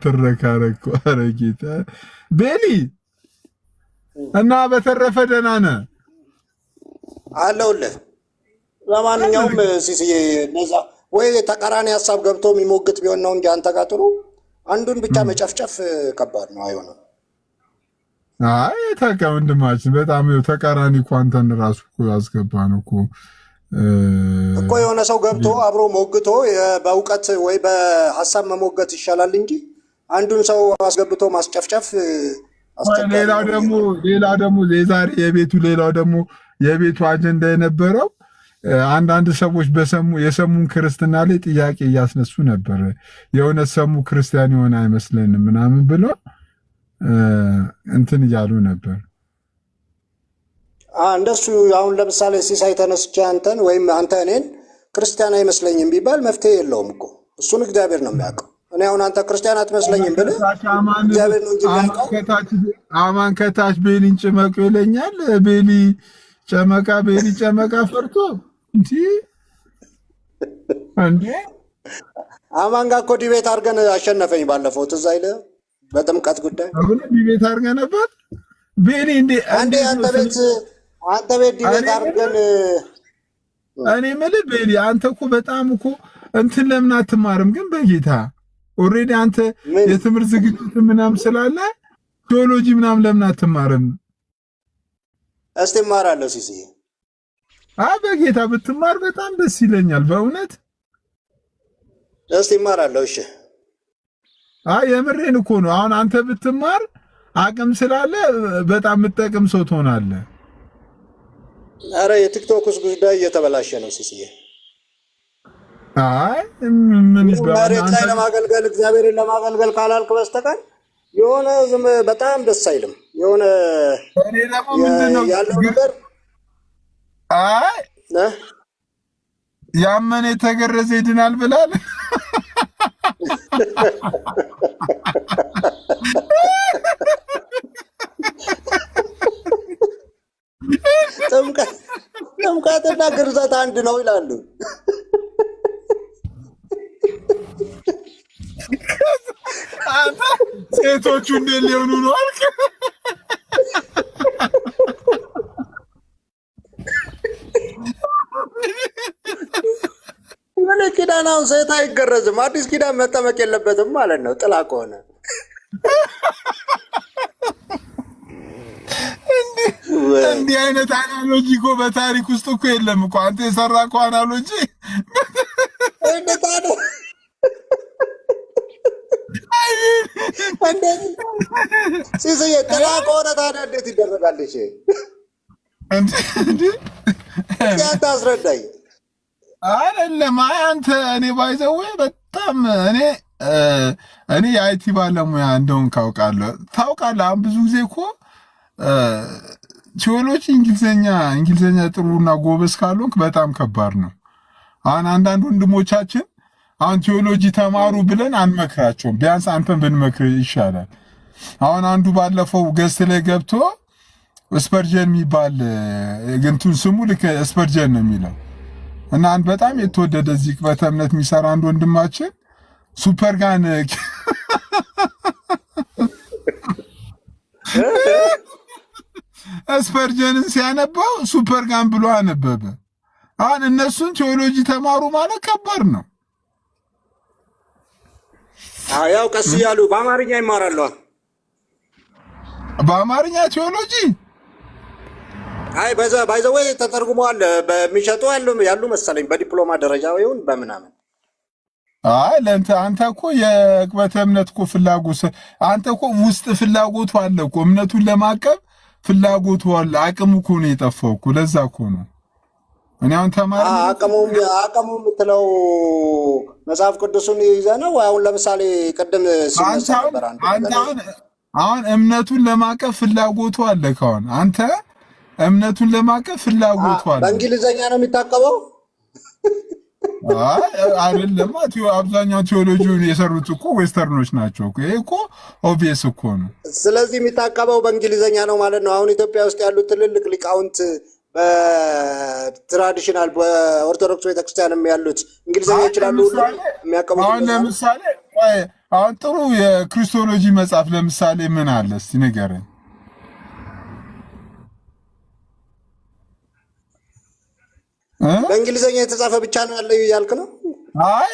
ተረካረኩ አረጊታ ቤሊ እና በተረፈ ደህና ነህ አለሁልህ። ለማንኛውም ሲስዬ እነዛ ወይ ተቃራኒ ሀሳብ ገብቶ የሚሞግት ቢሆን ነው እንጂ አንተ ጋር ጥሩ አንዱን ብቻ መጨፍጨፍ ከባድ ነው፣ አይሆንም። ታውቃ ወንድማችን በጣም ተቃራኒ እኮ አንተን ራሱ እኮ ያስገባ ነው እኮ የሆነ ሰው ገብቶ አብሮ ሞግቶ በእውቀት ወይ በሀሳብ መሞገት ይሻላል እንጂ አንዱን ሰው አስገብቶ ማስጨፍጨፍ ሌላው ደግሞ የዛሬ የቤቱ አጀንዳ የነበረው አንዳንድ ሰዎች የሰሙን ክርስትና ላይ ጥያቄ እያስነሱ ነበር። የእውነት ሰሙ ክርስቲያን የሆነ አይመስለንም ምናምን ብሎ እንትን እያሉ ነበር። እንደሱ አሁን ለምሳሌ ሲሳይ ተነስቼ አንተን ወይም አንተ እኔን ክርስቲያን አይመስለኝም ቢባል መፍትሄ የለውም እኮ እሱን እግዚአብሔር ነው የሚያውቀው። እኔ አሁን አንተ ክርስቲያን አትመስለኝም ብለህ እግዚአብሔር ነው እንጂ የሚያውቀው። አማን ከታች ቤሊን ጭመቁ ይለኛል። ቤሊ ጨመቃ ፈርቶ እንዴ አማን ጋር እኮ ዲቤት አድርገን አሸነፈኝ ባለፈው ትዝ አይልህ? በጥምቀት ጉዳይ አሁን ዲቤት አድርገን ነበር። ቤሊ አንተ ቤት ዲቤት አድርገን እኔ የምልህ ቤሊ አንተ እኮ በጣም እኮ እንትን ለምን አትማርም ግን? በጌታ ኦልሬዲ አንተ የትምህርት ዝግጅት ምናምን ስላለ ቴዎሎጂ ምናምን ለምን አትማርም? እስቲ እማራለሁ ሲሲዬ። በጌታ ብትማር በጣም ደስ ይለኛል በእውነት። እስቲ እማራለሁ። እሺ የምሬን እኮ ነው። አሁን አንተ ብትማር አቅም ስላለ በጣም የምትጠቅም ሰው ትሆናለህ። አረ የቲክቶክስ ጉዳይ እየተበላሸ ነው ሲሲዬ። ምን ይባላል መሬት ላይ ለማገልገል እግዚአብሔርን ለማገልገል ካላልክ በስተቀር የሆነ በጣም ደስ አይልም። የሆነ ያለው ነገር ያመነ የተገረዘ ይድናል ብላል። ጥምቀትና ግርዘት አንድ ነው ይላሉ። ሴቶቹ እንዴት ሊሆኑ ነው አልክ? ምን ኪዳን አሁን ሴት አይገረዝም። አዲስ ኪዳን መጠመቅ የለበትም ማለት ነው ጥላ ከሆነ። እንዲህ አይነት አናሎጂ እኮ በታሪክ ውስጥ እኮ የለም እኮ አንተ የሰራ እኮ አናሎጂ ሲስዬ ጥላ ከሆነ ታዲያ እንዴት ይደረጋል? አንተ አስረዳኝ። አይደለም አንተ እኔ ባይዘው በጣም እኔ የአይቲ ባለሙያ እንደውን ታውቃለህ። አሁን ብዙ ጊዜ እኮ ቴዎሎጂ እንግሊዘኛ ጥሩና ጎበዝ ካልሆንክ በጣም ከባድ ነው። አሁን አንዳንድ ወንድሞቻችን አሁን ቴዎሎጂ ተማሩ ብለን አንመክራቸውም። ቢያንስ አንተን ብንመክር ይሻላል። አሁን አንዱ ባለፈው ገስት ላይ ገብቶ ስፐርጀን የሚባል ግንቱን ስሙ ልክ ስፐርጀን ነው የሚለው እና አንድ በጣም የተወደደ እዚህ በእምነት የሚሰራ አንድ ወንድማችን ሱፐርጋን ስፐርጀንን ሲያነባው ሱፐርጋን ብሎ አነበበ። አሁን እነሱን ቴዎሎጂ ተማሩ ማለት ከባድ ነው። ያው ቀስ እያሉ በአማርኛ ይማራሉ። በአማርኛ ቴዎሎጂ ባይዘወይ ተተርጉመዋል። በሚሸጡ ያሉ መሰለኝ በዲፕሎማ ደረጃ ይሁን በምናምን። አንተ እኮ የቅበተ እምነት እኮ ፍላጎት አንተ እኮ ውስጥ ፍላጎቱ አለ እኮ እምነቱን ለማቀብ ፍላጎቱ አለ። አቅሙ እኮ ነው የጠፋው እኮ ለዛ እኮ ነው። እኔ አሁን ተማሪ አቅሙ የምትለው መጽሐፍ ቅዱስን ይዘህ ነው። አሁን ለምሳሌ ቅድም ሲነሳ ነበር አሁን እምነቱን ለማቀብ ፍላጎቱ አለ። ካሁን አንተ እምነቱን ለማቀብ ፍላጎቱ አለ። በእንግሊዘኛ ነው የሚታቀበው? አይደለም። አብዛኛው ቴዎሎጂውን የሰሩት እኮ ዌስተርኖች ናቸው እኮ። ይሄ እኮ ኦብቪየስ እኮ ነው። ስለዚህ የሚታቀበው በእንግሊዘኛ ነው ማለት ነው። አሁን ኢትዮጵያ ውስጥ ያሉት ትልልቅ ሊቃውንት በትራዲሽናል በኦርቶዶክስ ቤተክርስቲያንም ያሉት እንግሊዘኛ ይችላሉ የሚያቀቡት። አሁን ለምሳሌ አሁን ጥሩ የክርስቶሎጂ መጽሐፍ ለምሳሌ ምን አለ እስቲ ንገረኝ። በእንግሊዘኛ የተጻፈ ብቻ ነው ያለው እያልክ ነው?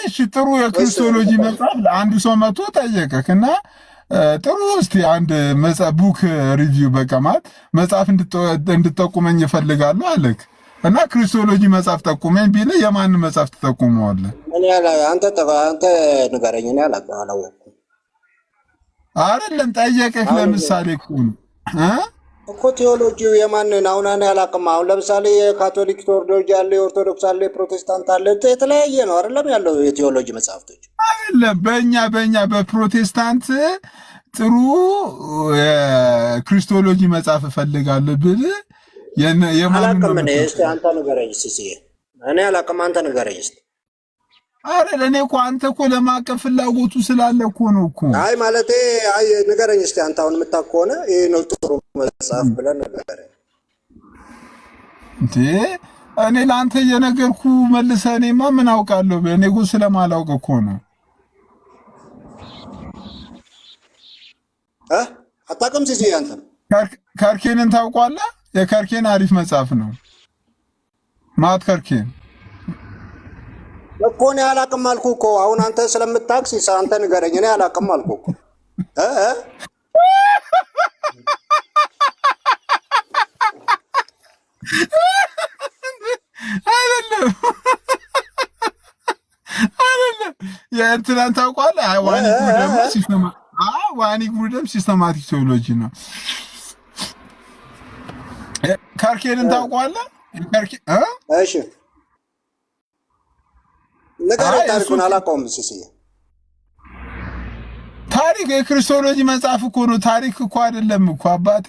እሺ ጥሩ የክርስቶሎጂ መጽሐፍ አንዱ ሰው መጥቶ ጠየቀክ እና ጥሩ እስቲ አንድ ቡክ ሪቪው በቃ ማለት መጽሐፍ እንድጠቁመኝ እፈልጋለሁ አለክ እና ክርስቶሎጂ መጽሐፍ ጠቁመኝ ቢል የማን መጽሐፍ ትጠቁመዋለህ? አንተ ንገረኝ። እኔ አላወኩም። አይደለም ጠየቀህ። ለምሳሌ እኮ ቴዎሎጂው የማንን አሁን እኔ አላውቅም። አሁን ለምሳሌ የካቶሊክ ቴዎሎጂ አለ፣ የኦርቶዶክስ አለ፣ የፕሮቴስታንት አለ። የተለያየ ነው አይደለም ያለው የቴዎሎጂ መጽሐፍቶች። አይደለም በእኛ በፕሮቴስታንት ጥሩ የክርስቶሎጂ መጽሐፍ እፈልጋለሁ ብል አላውቅም። እኔ እስኪ አንተ ንገረኝ ሲሲዬ። እኔ አላውቅም፣ አንተ ንገረኝ እስኪ። አረ ለኔ እኮ አንተ እኮ ለማቀፍ ፍላጎቱ ስላለ እኮ ነው እኮ። አይ ማለቴ ንገረኝ እስኪ አንተ አሁን የምታውቅ ከሆነ ይሄ ነው ጥሩ መጽሐፍ ብለን ንገረኝ እንዴ። እኔ ለአንተ እየነገርኩ መልሰህ እኔማ ምን አውቃለሁ? እኔ እኮ ስለማላውቅ እኮ ነው። አታውቅም ሲሲዬ አንተ? ከርኬንን ታውቋለህ? የከርኬን አሪፍ መጽሐፍ ነው። ማት ከርኬን እኮ እኔ አላውቅም አልኩህ እኮ። አሁን አንተ ስለምታውቅ ሲሳ አንተ ንገረኝ። እኔ አላውቅም አልኩህ እኮ። አይደለም የእንትናን ታውቋለህ? ዋኒ ጉደም ሲስተማቲክ ቴዎሎጂ ነው። ከርኬንን ታውቋለህ? እሺ ንገረኝ። ታሪኩን አላውቀውም ሲሲዬ። ታሪክ የክርስቶሎጂ መጽሐፍ እኮ ነው። ታሪክ እኮ አይደለም እኮ አባቴ።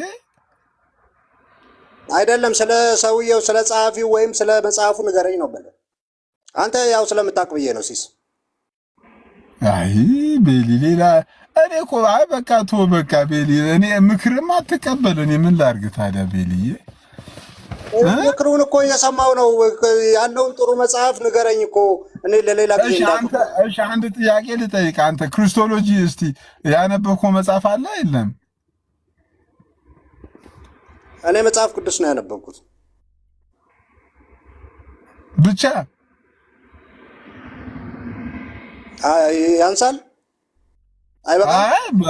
አይደለም ስለ ሰውየው ስለ ጸሐፊው ወይም ስለ መጽሐፉ ንገረኝ ነው በለ። አንተ ያው ስለምታውቅ ብዬ ነው ሲስ። አይ ቤሊ ሌላ እኔ እኮ አይ በቃ ተው በቃ ቤሊ። እኔ ምክርም አትቀበል። እኔ ምን ላድርግ ታዲያ ቤሊዬ? ምክሩን እኮ እየሰማው ነው። ያለውን ጥሩ መጽሐፍ ንገረኝ እኮ እኔ ለሌላ ጊዜ እንዳልኩ። እሺ አንድ ጥያቄ ልጠይቅ። አንተ ክርስቶሎጂ እስቲ ያነበብከው መጽሐፍ አለ የለም? እኔ መጽሐፍ ቅዱስ ነው ያነበብኩት ብቻ። ያንሳል? አይበቃም?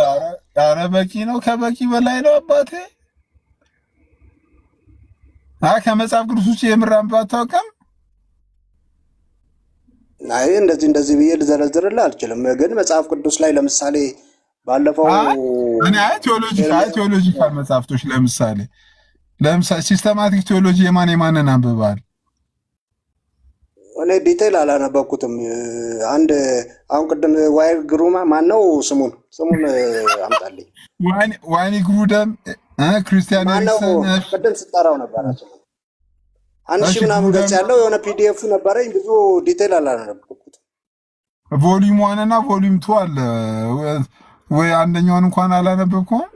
ኧረ በቂ ነው። ከበቂ በላይ ነው አባቴ። ከመጽሐፍ ቅዱስ ውጭ የምር አንብበህ አታውቅም? አይ እንደዚህ ብዬ ልዘረዝርልህ አልችልም። ግን መጽሐፍ ቅዱስ ላይ ለምሳሌ ባለፈው እኔ ቴዎሎጂካል መጽሐፍቶች ለምሳሌ ሲስተማቲክ ቴዎሎጂ የማንን አንብበሃል? እኔ ዲቴል አላነበብኩትም። አንድ አሁን ቅድም ዋይር ግሩማ ማነው ስሙን አምጣልኝ። ዋይኒ ግሩደም ክርስቲያን ቅድም ስጠራው ነበራቸው። 1000 ምናምን ገጽ ያለው የሆነ ፒዲኤፍ ነበረኝ። ብዙ ዲቴል አላነበብኩትም። ቮሊዩም 1 እና ቮሊዩም 2 አለ ወይ? አንደኛውን እንኳን አላነበብኩም።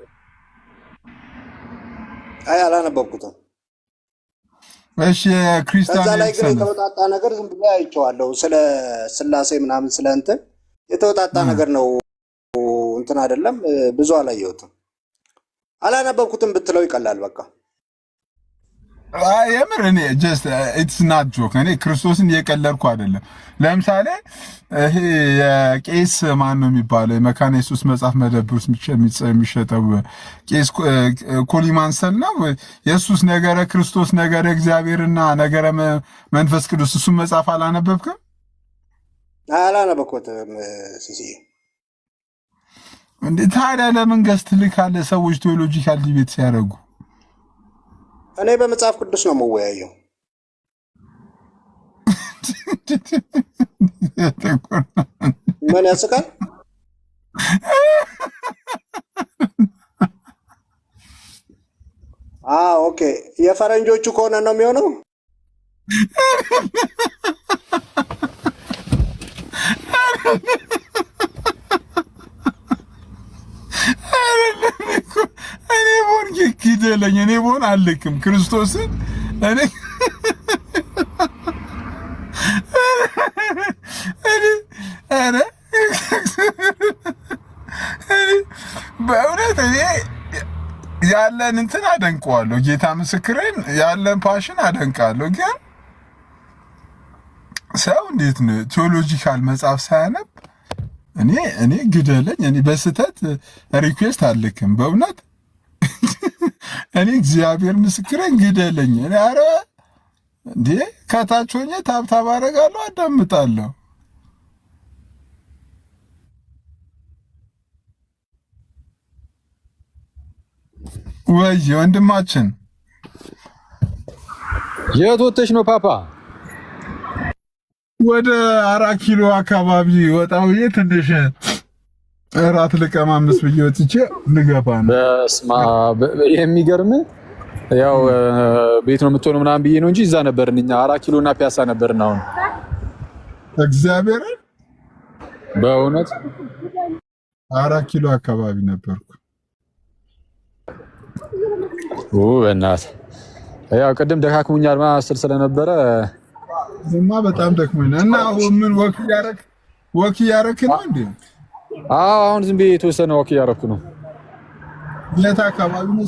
አይ አላነበብኩትም። እሺ ክርስቲያን ከዛ ላይ ግን የተወጣጣ ነገር ዝም ብሎ አይቼዋለሁ። ስለ ስላሴ ምናምን ስለ እንትን የተወጣጣ ነገር ነው። እንትን አይደለም ብዙ አላየሁትም። አላነበብኩትም ብትለው ይቀላል። በቃ የምር እኔ ጀስት ኢትስ ናት ጆክ። እኔ ክርስቶስን እየቀለድኩ አይደለም። ለምሳሌ ይሄ የቄስ ማን ነው የሚባለው የመካነ ኢየሱስ መጽሐፍ መደብር ውስጥ የሚሸጠው ቄስ ኮሊማንሰል ነው። የኢየሱስ ነገረ ክርስቶስ ነገረ እግዚአብሔርና ነገረ መንፈስ ቅዱስ እሱን መጽሐፍ አላነበብክም? አላነበብኩትም ሲሲ። እንዴ ታዲያ ለምን ገዝት ልካለህ? ሰዎች ቴዎሎጂካል ዲቤት ሲያደርጉ እኔ በመጽሐፍ ቅዱስ ነው የምወያየው። ምን ያስቃል? ኦኬ የፈረንጆቹ ከሆነ ነው የሚሆነው። እኔ ቦን ኪደለኝ እኔ ቦን አልክም ክርስቶስን እኔ በእውነት እኔ ያለን እንትን አደንቀዋለሁ። ጌታ ምስክሬን ያለን ፓሽን አደንቃለሁ። ግን ሰው እንዴት ነው ቴዎሎጂካል መጽሐፍ ሳያነብ እኔ ግደለኝ። እኔ በስተት ሪኩዌስት አልክም። በእውነት እኔ እግዚአብሔር ምስክሬን ግደለኝ። እኔ ኧረ እንዴ ከታች ሆኜ ታብታብ አደርጋለሁ፣ አዳምጣለሁ። ወይ ወንድማችን የት ወጥተሽ ነው ፓፓ? ወደ 4 ኪሎ አካባቢ ወጣው ትንሽ እራት ልቀማምስ ብዬ ወጥቼ ልገባ ነው። በስማ የሚገርም ያው ቤት ነው የምትሆነው ምናምን ብዬ ነው እንጂ እዛ ነበርን እኛ 4 ኪሎ እና ፒያሳ ነበርን። አሁን እግዚአብሔር በእውነት 4 ኪሎ አካባቢ ነበርኩ። በእናትህ ያው ቅድም ደካክሙኛል ማስል ስለነበረ እማ በጣም ደክሞኛል። እና ምን ወክ ያረክ ነው እንዴ? አሁን ዝም ብዬ የተወሰነ ወክ ያረኩ ነው። የት አካባቢ ነው?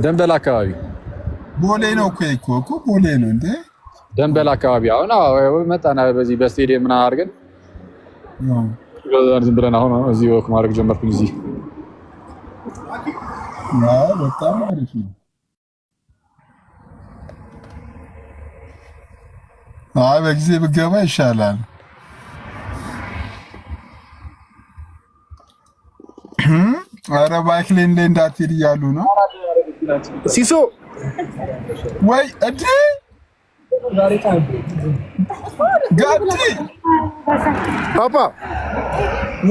ደንበል አካባቢ። ቦሌ ነው እኮ ቦሌ ነው እንዴ? ደንበል አካባቢ። አሁን መጣና በዚህ በስቴዲየም ምናምን አድርገን ዝም ብለን አሁን እዚህ ወክ ማድረግ ጀመርኩኝ። እዚህ በጣም አሪፍ ነው። በጊዜ ብገባ ይሻላል። ኧረ ባይክ ላይ እንዳትሄድ እያሉ ነው። ሲሶ ወይ እዲ ጋዲ ፓፓ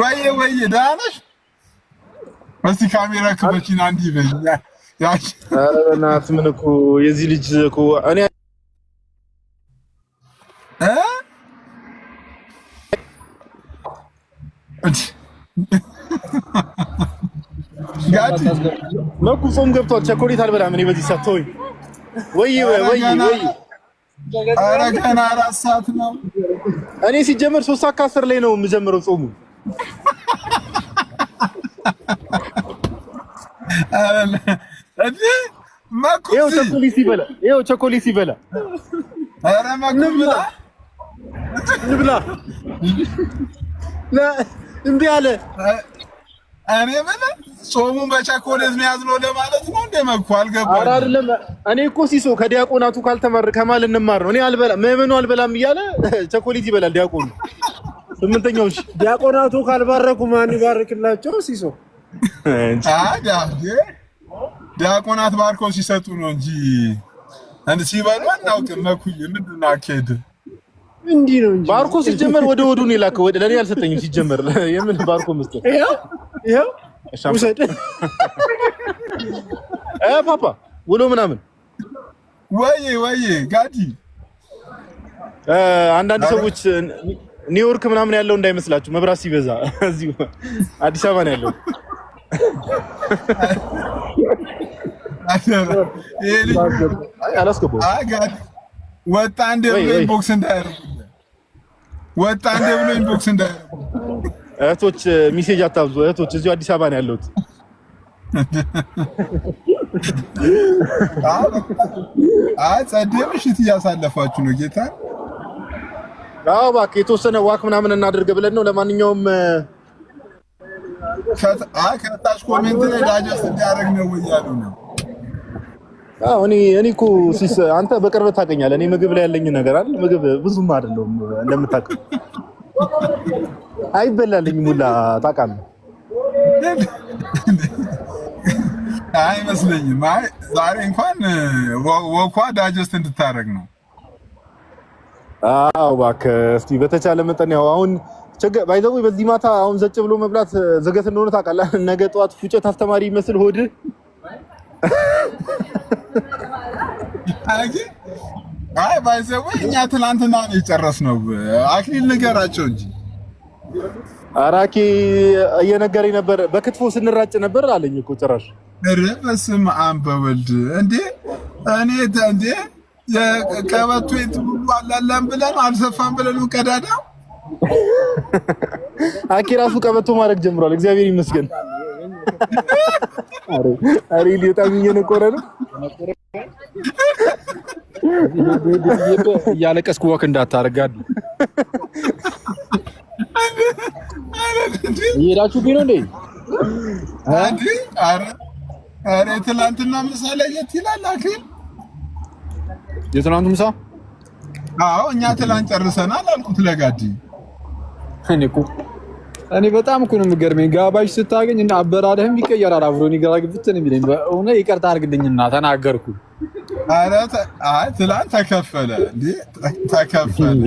ወይ ደህና ነሽ? እስቲ ካሜራ ክፈቺና እንዲህ በይ። ያቺ ኧረ በእናትህ ምን እኮ የዚህ ልጅ እኮ እኔ ጋዲ መኩ ጾም ገብቷል። ቸኮሌት አልበላም እኔ በዚህ ሰዓት። ወይ ኧረ ገና 4 ሰዓት ነው። እኔ ሲጀመር 3 ሰዓት ከ10 ላይ ነው የምጀምረው ጾሙ። ይኸው ቸኮሌት ሲበላ ኧረ መኩ ብላ እምቢ አለ። እኔ ምን ጾሙን በቸኮሌት ነው ያዝነው ለማለት ነው እንደ መኩ አልገባኝም። ኧረ አይደለም። እኔ እኮ ሲሶ ከዲያቆናቱ ካልተማር ከማል እንማር ነው። እኔ አልበላም ምዕመኑ አልበላም እያለ ቸኮሌት ይበላል ዲያቆኑ። 8ኛው ዲያቆናቱ ካልባረኩ ማን ይባርክላቸው? ሲሶ ዲያቆናት ባርከው ሲሰጡ ነው እንጂ ሲበሉ አናውቅም። መኩዬ ምንድን ነው አካሄድ? እንዲህ ነው እንጂ ባርኮ ሲጀመር ወደ ወዱ ነው የላከው። ወደ ለኔ አልሰጠኝም ሲጀመር። የምን ባርኮ መስጠት? ይሄው ውሰድ። ፓፓ ውሎ ምናምን ወይ ጋዲ አንዳንድ ሰዎች ኒውዮርክ ምናምን ያለው እንዳይመስላችሁ መብራት ሲበዛ እዚሁ አዲስ አበባ ነው ያለው። አላስገባው ወጣ እንደ ብሎ ኢንቦክስ እንዳያደርጉ እህቶች ሚሴጅ አታብዙ። እህቶች እዚሁ አዲስ አበባ ነው ያለሁት። ጸዴ ምሽት እያሳለፋችሁ ነው ጌታ? አዎ እባክህ የተወሰነ ዋክ ምናምን እናደርግ ብለን ነው። ለማንኛውም ከታች ኮሜንት ላይ ዳጀስት እንዲያደርግ ነው እያሉ ነው። እኔ እኮ ሲስ አንተ በቅርበት ታውቀኛለህ። እኔ ምግብ ላይ ያለኝ ነገር አይደል? ምግብ ብዙም አይደለም እንደምታውቀው አይበላልኝም ሁላ ታውቃለህ። አይመስለኝም። ዛሬ እንኳን ወኳ ዳጀስት እንድታደርግ ነው። እባክህ እስቲ በተቻለ መጠን ያው አሁን ባይዘው በዚህ ማታ አሁን ዘጭ ብሎ መብላት ዘገት እንደሆነ ታውቃለህ። ነገ ጠዋት ፉጨት አስተማሪ ይመስል ሆድ ባይዘው እኛ ትናንትና ነው የጨረስነው። አክሊል ንገራቸው እንጂ አራኪ እየነገረኝ ነበር። በክትፎ ስንራጭ ነበር አለኝ እኮ ጭራሽ። ኧረ በስመ አብ በወልድ እንዴ! እኔ እንዴ የቀበቶ የትብሉ አላለም ብለን አልሰፋም ብለን ቀዳዳው አኪ ራሱ ቀበቶ ማድረግ ጀምሯል። እግዚአብሔር ይመስገን። አሬ በጣም እየነቆረ ነው። እያለቀስኩ ወክ እንዳታረጋዱ እየሄዳችሁ ቢሮ እንዴ? አረ ትናንትና ምሳ ላይ የት ይላል አክሊል? የትናንቱ ምሳ? አዎ እኛ ትናንት ጨርሰናል አልኩት ለጋዲ። እኔ እኮ እኔ በጣም እኮ ነው የምገርመኝ። ጋባዥ ስታገኝ እና አበራርህም ይቀየራል አብሮ እኔ ጋር ግብትን የሚለኝ በእውነት ይቅርታ አድርግልኝና ተናገርኩ። ኧረ አይ ትላንት ተከፈለ እንዴ ተከፈለ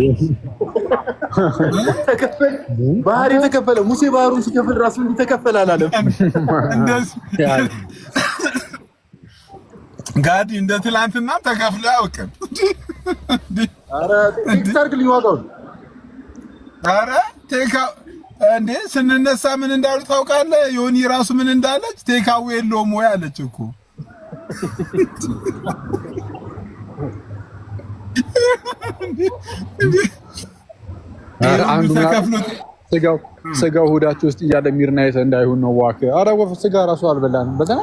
ባህሪ ተከፈለ። ሙሴ ባህሩን ሲከፍል ራሱ እንዲህ ተከፈለ አላለም። ጋዲ እንደ ትላንትና ተከፍሎ አያውቅም። ኧረ ቴክስት አድርግልኝ ዋጋውን። ኧረ እንዴ ስንነሳ ምን እንዳሉ ታውቃለህ? ዮኒ ራሱ ምን እንዳለች ቴካዌ የለውም ወይ አለች እኮ። ስጋው ሆዳችሁ ውስጥ እያለ ሚድናይት እንዳይሆን ነው ዋክ። ኧረ ወፍ ስጋ ራሱ አልበላንም። በጣም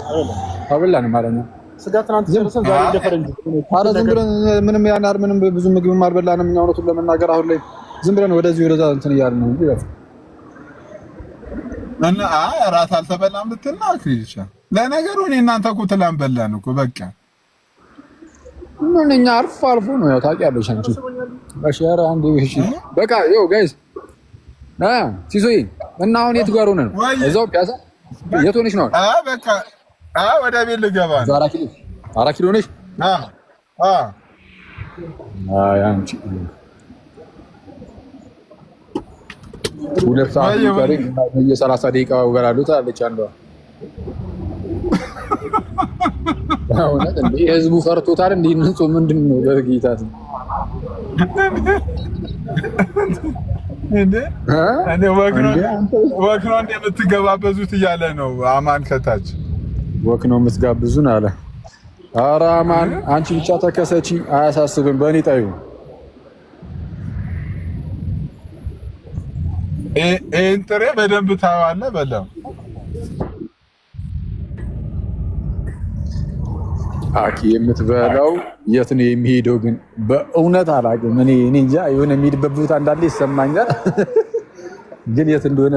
አበላንም ማለት ነው። ስጋ ትናንት ጨርሰን ዛሬ እንደፈረንጅ። ኧረ ዝም ብለን ምንም ያናር ምንም ብዙ ምግብም አልበላንም። እኛ እውነቱን ለመናገር አሁን ላይ ዝም ብለን ወደዚህ ወደዛ እንትን እያልን ነው እንጂ እና እራት አልተበላም ብትል ነው አክሊልሻ። ለነገሩ እኔ እናንተ እኮ ትላንት በላን እኮ በቃ ምን እኛ አልፎ ነው ያው ታውቂያለሽ አንቺ። እሺ ኧረ አንዴ እሺ በቃ ይኸው ጋይስ ሲሶይ እና አሁን የት ጋር ሆነን እዛው ፒያሳ የት ሆነሽ ነው? በቃ ወደ ቤት ልገባ ነው። 4 ኪሎ ነሽ? አይ አንቺ 2 ሰዓት ይቀር የ30 ደቂቃ ወራሉ ታለች አንዷ። አሁን እንዴ ህዝቡ ፈርቶታል እንዴ ንጹ ምንድነው በጌታት እንዴ ወክ ነው እንደምትገባበዙት እያለ ነው አማን ከታች ወክ ነው የምትጋብዙን አለ። ኧረ አማን አንቺ ብቻ ተከሰቺ አያሳስብም በእኔ ጣዩ። ጥሬ በደንብ ታዋለህ በለው። አኪ የምትበላው የት ነው የሚሄደው? ግን በእውነት አላውቅም። እኔ እንጃ የሆነ የሚሄድበት ቦታ እንዳለ ይሰማኛል፣ ግን የት እንደሆነ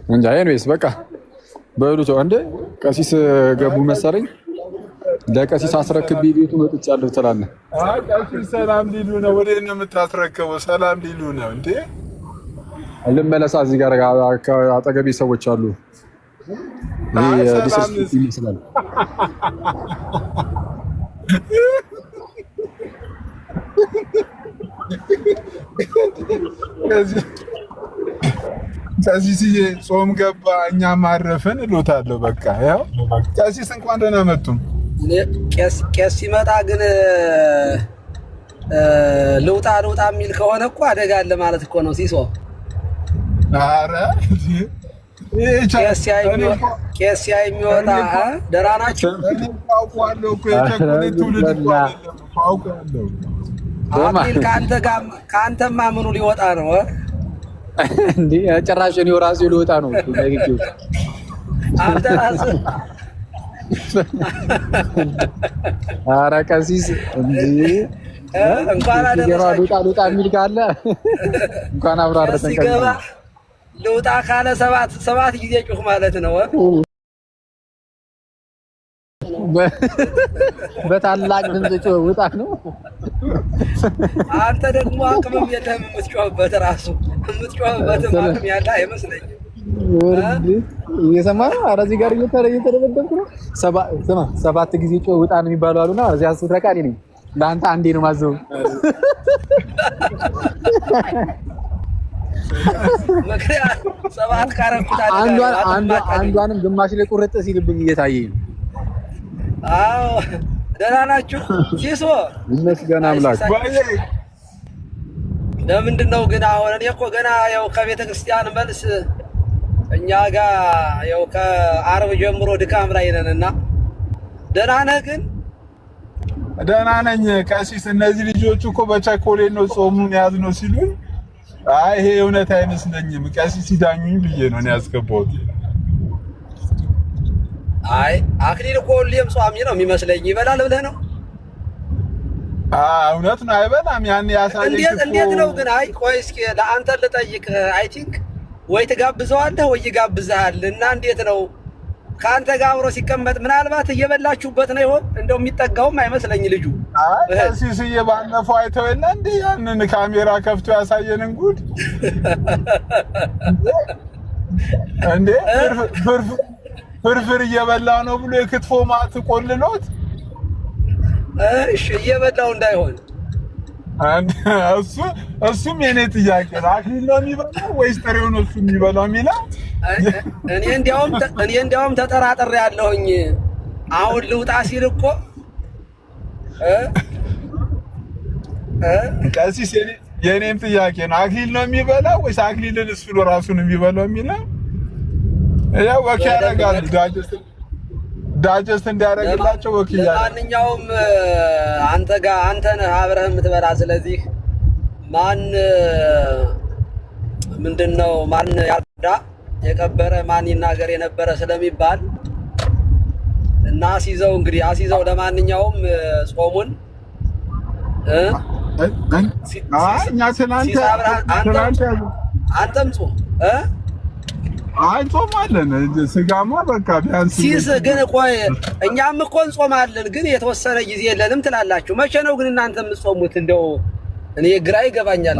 እንጃ። ኤኒዌይስ በቃ በሉት እንደ ቀሲስ ገቡ መሰለኝ። ለቀሲስ አስረክቤ ቤቱ መጥቻለሁ ትላለህ። ቀሲስ ሰላም ሊሉ ነው። ወዴት ነው የምታስረክበው? ሰላም ሊሉ ነው እንዴ? ልመለሳ። እዚህ ጋር አጠገቤ ሰዎች አሉ። ይሄ ዲስሪስፔክት ይመስላል። ቀሲስዬ ጾም ገባ እኛም አረፍን እሎታለሁ። በቃ ያው ቀሲስ እንኳን ደህና መጡ። ቄስ ሲመጣ ግን ልውጣ የሚል ከሆነ እኮ አደጋ አለ ማለት እኮ ነው ሲሶ። ኧረ ቄስ የሚወጣ ደህና ናቸው። አውቀዋለሁ እኮ የቸኮሌት ትውልድ እኮ አይደለም እኮ አውቀዋለሁ። አክሊል ከአንተማ ምኑ ሊወጣ ነው እንዴ? ጭራሽ እኔ ራሴ ልወጣ ነው አንተ ራስህ። ኧረ ቀሲስ እንዴ እንኳን አደረሳችሁ። ልውጣ የሚል ካለ እንኳን አብሮ አደረሰን። ልውጣ ካለ ሰባት ጊዜ ጩህ ማለት ነው። በታላቅ ድምጽ ጮህ ውጣ ነው። አንተ ደግሞ አቅምም የለህም የምትጮህበት ራሱ የምትጮህበትም አቅም ያለ አይመስለኝም። እየሰማህ ነው? ኧረ እዚህ ጋር እየተደበደብኩ ነው። ሰባት ጊዜ ጮህ ውጣ ነው የሚባለው አሉና እዚህ አስረቃ ነኝ። ለአንተ አንዴ ነው ማዘው። አንዷንም ግማሽ ላይ ቁርጥ ሲልብኝ እየታየኝ ነው። አዎ ደህና ናችሁ ሲሶ? ይመስገን አምላክ። ለምንድን ነው ግን አሁን እኔ እኮ ገና ያው ከቤተ ክርስቲያን መልስ እኛ ጋር ያው ከአርብ ጀምሮ ድካም ላይ ነንና፣ ደህና ነህ ግን? ደህና ነኝ ቀሲስ። እነዚህ ልጆቹ እኮ በቸኮሌት ነው ጾሙን ያዝነው ሲሉኝ፣ አይ ይሄ እውነት አይመስለኝም ቀሲስ ይዳኙኝ ብዬ ነው እኔ ያስገባሁት። አይ አክሊል እኮ ሁሌም ጿሚ ነው የሚመስለኝ። ይበላል ብለህ ነው? እውነት ነው አይበላም። ያን ያሳየኝ እኮ እንዴት ነው ግን? አይ ቆይ እስኪ ለአንተ ልጠይቅ። አይ ቲንክ ወይ ትጋብዘዋለህ ወይ ይጋብዝሃል። እና እንዴት ነው ከአንተ ጋር አብሮ ሲቀመጥ ምናልባት እየበላችሁበት ነው ይሆን? እንደው የሚጠጋውም አይመስለኝ ልጁ። ቀሲስዬ ባለፈው አይተው የለ እንዴ ያንን ካሜራ ከፍቶ ያሳየንን ጉድ እንዴ ፍርፍር እየበላ ነው ብሎ የክትፎ ማት ቆልሎት። እሺ እየበላው እንዳይሆን እሱም የኔ ጥያቄ ነው። አክሊል ነው የሚበላው ወይስ ጥሬውን እሱ የሚበላው የሚለው እኔ እንዲያውም ተጠራጥሬ ያለሁኝ። አሁን ልውጣ ሲል እኮ ቀሲስ የኔም ጥያቄ ነው። አክሊል ነው የሚበላው ወይስ አክሊልን እሱ ነው ራሱን የሚበላው የሚለው ያው ወኪ ያደርጋል። ዳጀስት እንዲያደርግላቸው ወኪ ያደርጋል። ለማንኛውም አንተ ነህ አብረህ የምትበላ። ስለዚህ ምንድነው ማን ያርዳ የቀበረ ማን ይናገር የነበረ ስለሚባል እና አስይዘው ለማንኛውም ጾሙን እኛ ትናንት አንተም ጾም እንጾማለን። ስጋማ በቃ ቢያንስ ግን ቆይ እኛም እኮ እንጾማለን፣ ግን የተወሰነ ጊዜ የለንም ትላላችሁ። መቼ ነው ግን እናንተ የምትጾሙት? እንደው እኔ ግራ ይገባኛል።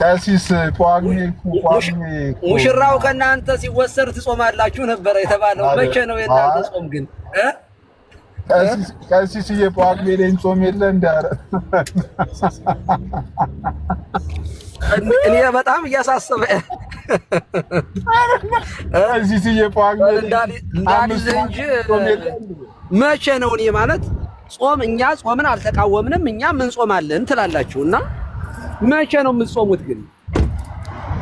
ቀሲስ ጳጉሜ ሙሽራው ከእናንተ ሲወሰድ ትጾማላችሁ ነበረ የተባለው። መቼ ነው የእናንተ ጾም ግን? ቀሲስ ጳጉሜ ላይ እንጾም የለ እንዳረ እኔ በጣም እያሳሰበ ቀሲስ ጳጉሜ እንዳልይዝ እንጂ መቼ ነው? እኔ ማለት ጾም እኛ ጾምን አልተቃወምንም፣ እኛም እንጾማለን ትላላችሁ እና መቼ ነው የምትጾሙት ግን?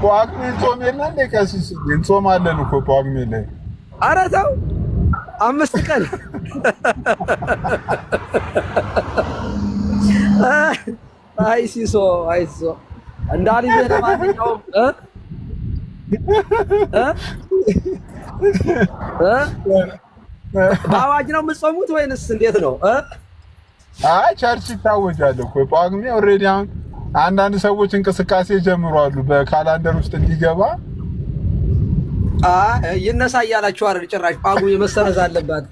ጳጉሜ ጾም የለ እንደ ቀሲስ እንጾማለን እኮ ጳጉሜ ላይ። ኧረ ተው 5 ቀን አይሲሶ እንዳልይዘ ለማንኛውም በአዋጅ ነው የምትጾሙት ወይንስ እንዴት ነው? አይ ቸርች ይታወጃል እኮ ጳጉሜ ኦልሬዲ። አሁን አንዳንድ ሰዎች እንቅስቃሴ ጀምሯሉ በካላንደር ውስጥ እንዲገባ። ይነሳ እያላችሁ አይደል? ጭራሽ ጳጉሜ መሰረዝ አለባት።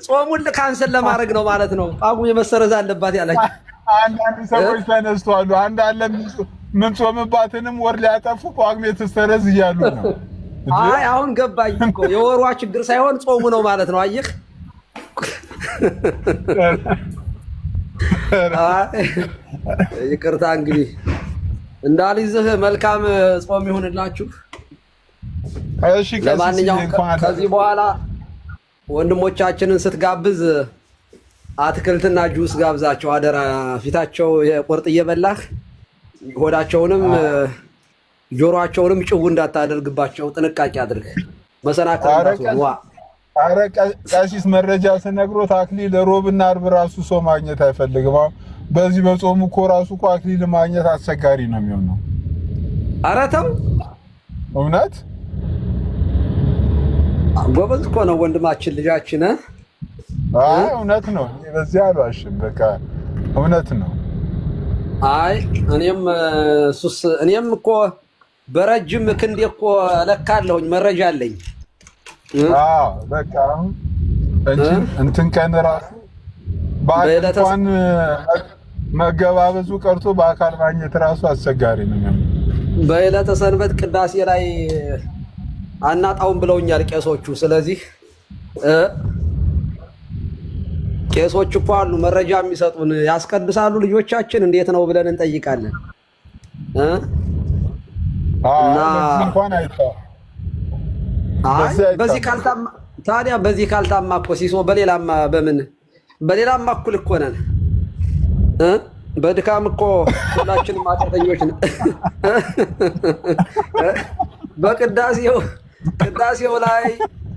ጾሙን ካንሰል ለማድረግ ነው ማለት ነው። ጳጉሜ መሰረዝ አለባት ያላችሁ አንዳንድ ሰዎች ተነስተዋል። አንድ አለ ምን ጾምባትንም ወር ሊያጠፉ ጳጉሜ ትሰረዝ እያሉ ነው። አይ አሁን ገባኝ እኮ የወሯ ችግር ሳይሆን ጾሙ ነው ማለት ነው። አየህ ይቅርታ እንግዲህ እንዳልይዝህ። መልካም ጾም ይሁንላችሁ። እሺ ለማንኛውም ከዚህ በኋላ ወንድሞቻችንን ስትጋብዝ አትክልትና ጁስ ጋብዛቸው አደራ። ፊታቸው የቁርጥ እየበላህ ሆዳቸውንም ጆሮአቸውንም ጭው እንዳታደርግባቸው ጥንቃቄ አድርግ። መሰናከል ኧረ ቀሲስ መረጃ ስነግሮት አክሊል ሮብና ዓርብ ራሱ ሰው ማግኘት አይፈልግም። በዚህ በጾሙ እኮ ራሱ እኮ አክሊል ማግኘት አስቸጋሪ ነው የሚሆነው። ኧረ ተው እውነት ጎበዝ እኮ ነው ወንድማችን ልጃችን። አይ እውነት ነው። በዚህ አልዋሽም። በቃ እውነት ነው። አይ እኔም እኮ በረጅም ክንዴ እኮ እለካለሁኝ፣ መረጃ አለኝ። በቃ እንትን ቀን ራሱ በአካል መገባበዙ ቀርቶ በአካል ማግኘት ራሱ አስቸጋሪ ነው። በዕለተ ሰንበት ቅዳሴ ላይ አናጣውም ብለውኛል ቄሶቹ። ስለዚህ ቄሶች እኮ አሉ መረጃ የሚሰጡን፣ ያስቀድሳሉ ልጆቻችን እንዴት ነው ብለን እንጠይቃለን። በዚህ ካልታማ እኮ ሲሶ በሌላማ እኩል እኮ ነን። በድካም እኮ ሁላችንም ኃጢአተኞች ነን። በቅዳሴው ላይ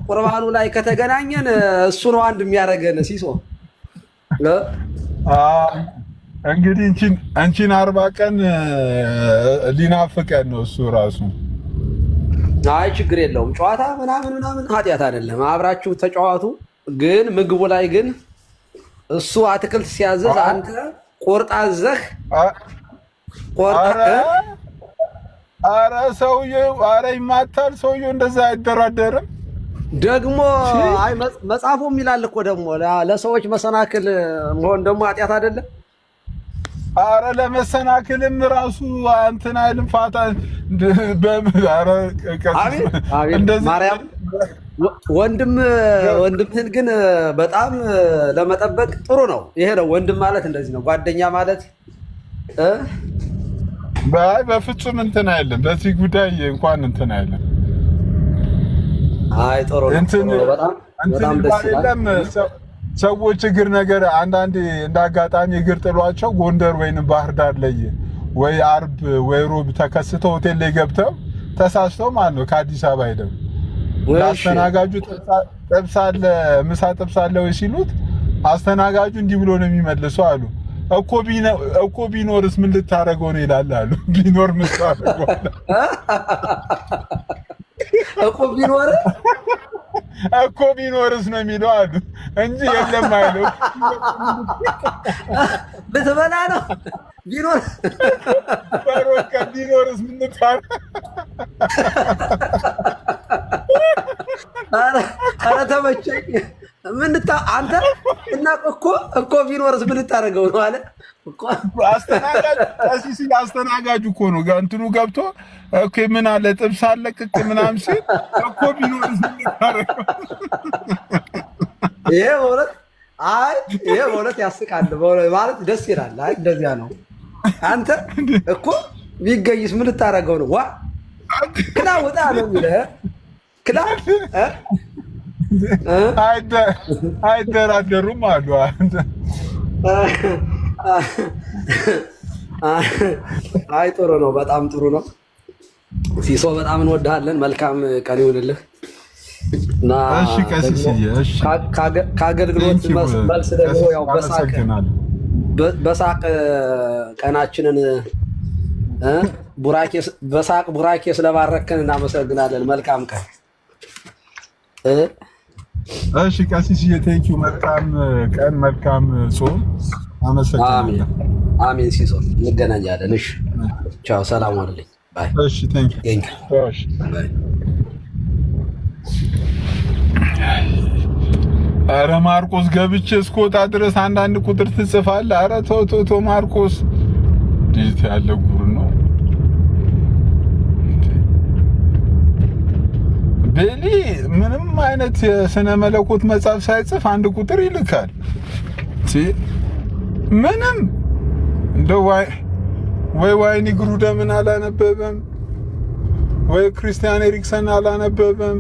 ቁርባኑ ላይ ከተገናኘን እሱ ነው አንድ የሚያደርገን ሲሶ። እንግዲህ አንቺን 40 ቀን ሊናፍቀን ነው እሱ ራሱ። አይ ችግር የለውም። ጨዋታ ምናምን ኃጢአት አይደለም። አብራችሁ ተጫዋቱ። ግን ምግቡ ላይ ግን እሱ አትክልት ሲያዘዝ አንተ ቆርጣ አዘህ አረ ሰውዬው አረ ይማታል ሰውዬው እንደዛ አይደራደርም ደግሞ አይ መጽሐፉም ይላል እኮ ደግሞ ለሰዎች መሰናክል መሆን ደግሞ ኃጢአት አይደለም አረ ለመሰናክልም ራሱ እንትን አይልም ፋታ በአረ እንደዚህ ማርያም ወንድምህን ግን በጣም ለመጠበቅ ጥሩ ነው ይሄ ነው ወንድም ማለት እንደዚህ ነው ጓደኛ ማለት በፍጹም እንትን አይልም በዚህ ጉዳይ እንኳን እንትን አይልም አይ ጥሩ ነው በጣም ደስ ይላል ሰዎች እግር ነገር አንዳንድ እንዳጋጣሚ እግር ጥሏቸው ጎንደር ወይንም ባህር ዳር ላይ ወይ አርብ ወይ ሮብ ተከስተው ሆቴል ላይ ገብተው ተሳስተው ማለት ነው ከአዲስ አበባ ሄደው አስተናጋጁ ጥብሳለ ምሳ ጥብሳለ ወይ ሲሉት አስተናጋጁ እንዲህ ብሎ ነው የሚመልሰው አሉ እኮ ቢኖርስ ምን ልታረገው ነው ይላል አሉ ቢኖር ምሳረገው እኮ ቢኖርስ ነው የሚለው አሉ እንጂ የለም አይለው በተበላ ነው ቢኖርስ ምን ልታረገው አረ ተመቸኝ ምንታ አንተ እና እኮ ቢኖርስ ምን ልታረገው ነው አለ አስተናጋጁ እኮ ነው እንትኑ ገብቶ ኦኬ ምን አለ ጥብስ አለ ቅቅ ምናምን ሲል እኮ ቢኖርስ ምን ልታረገው ይሄ በእውነት ያስቃል ማለት ደስ ይላል አይ እንደዚያ ነው አንተ እኮ ቢገይስ ምን ልታረገው ነው ዋ ክላ ወጣ ነው የሚለው ክላ አይደራደሩም አሉ አይ ጥሩ ነው በጣም ጥሩ ነው ሲሶ በጣም እንወድሃለን መልካም ቀን ይሁንልህ እና እሺ ቀሲስዬ እሺ ከአገልግሎት መልስ ደግሞ ያው በሳቅ ቀናችንን ቡራኬ ስለባረከን እናመሰግናለን መልካም ቀን እሺ ቀሲስዬ ቴንኪው መልካም ቀን መልካም ጾም አመሰግናለሁ አሜን ሲሶ እንገናኛለን እሺ ቻው ሰላም ዋልልኝ ባይ እሺ ቴንኪው እሺ ባይ አረ ማርቆስ ገብቼ እስኮታ ድረስ አንዳንድ ቁጥር ትጽፋለህ አረ ቶ ማርቆስ ዲት ያለ ጉር ነው ቤሊ ምንም አይነት የስነ መለኮት መጽሐፍ ሳይጽፍ አንድ ቁጥር ይልካል ምንም እንደው ዋይኒ ግሩደምን አላነበበም ወይ ክርስቲያን ኤሪክሰን አላነበበም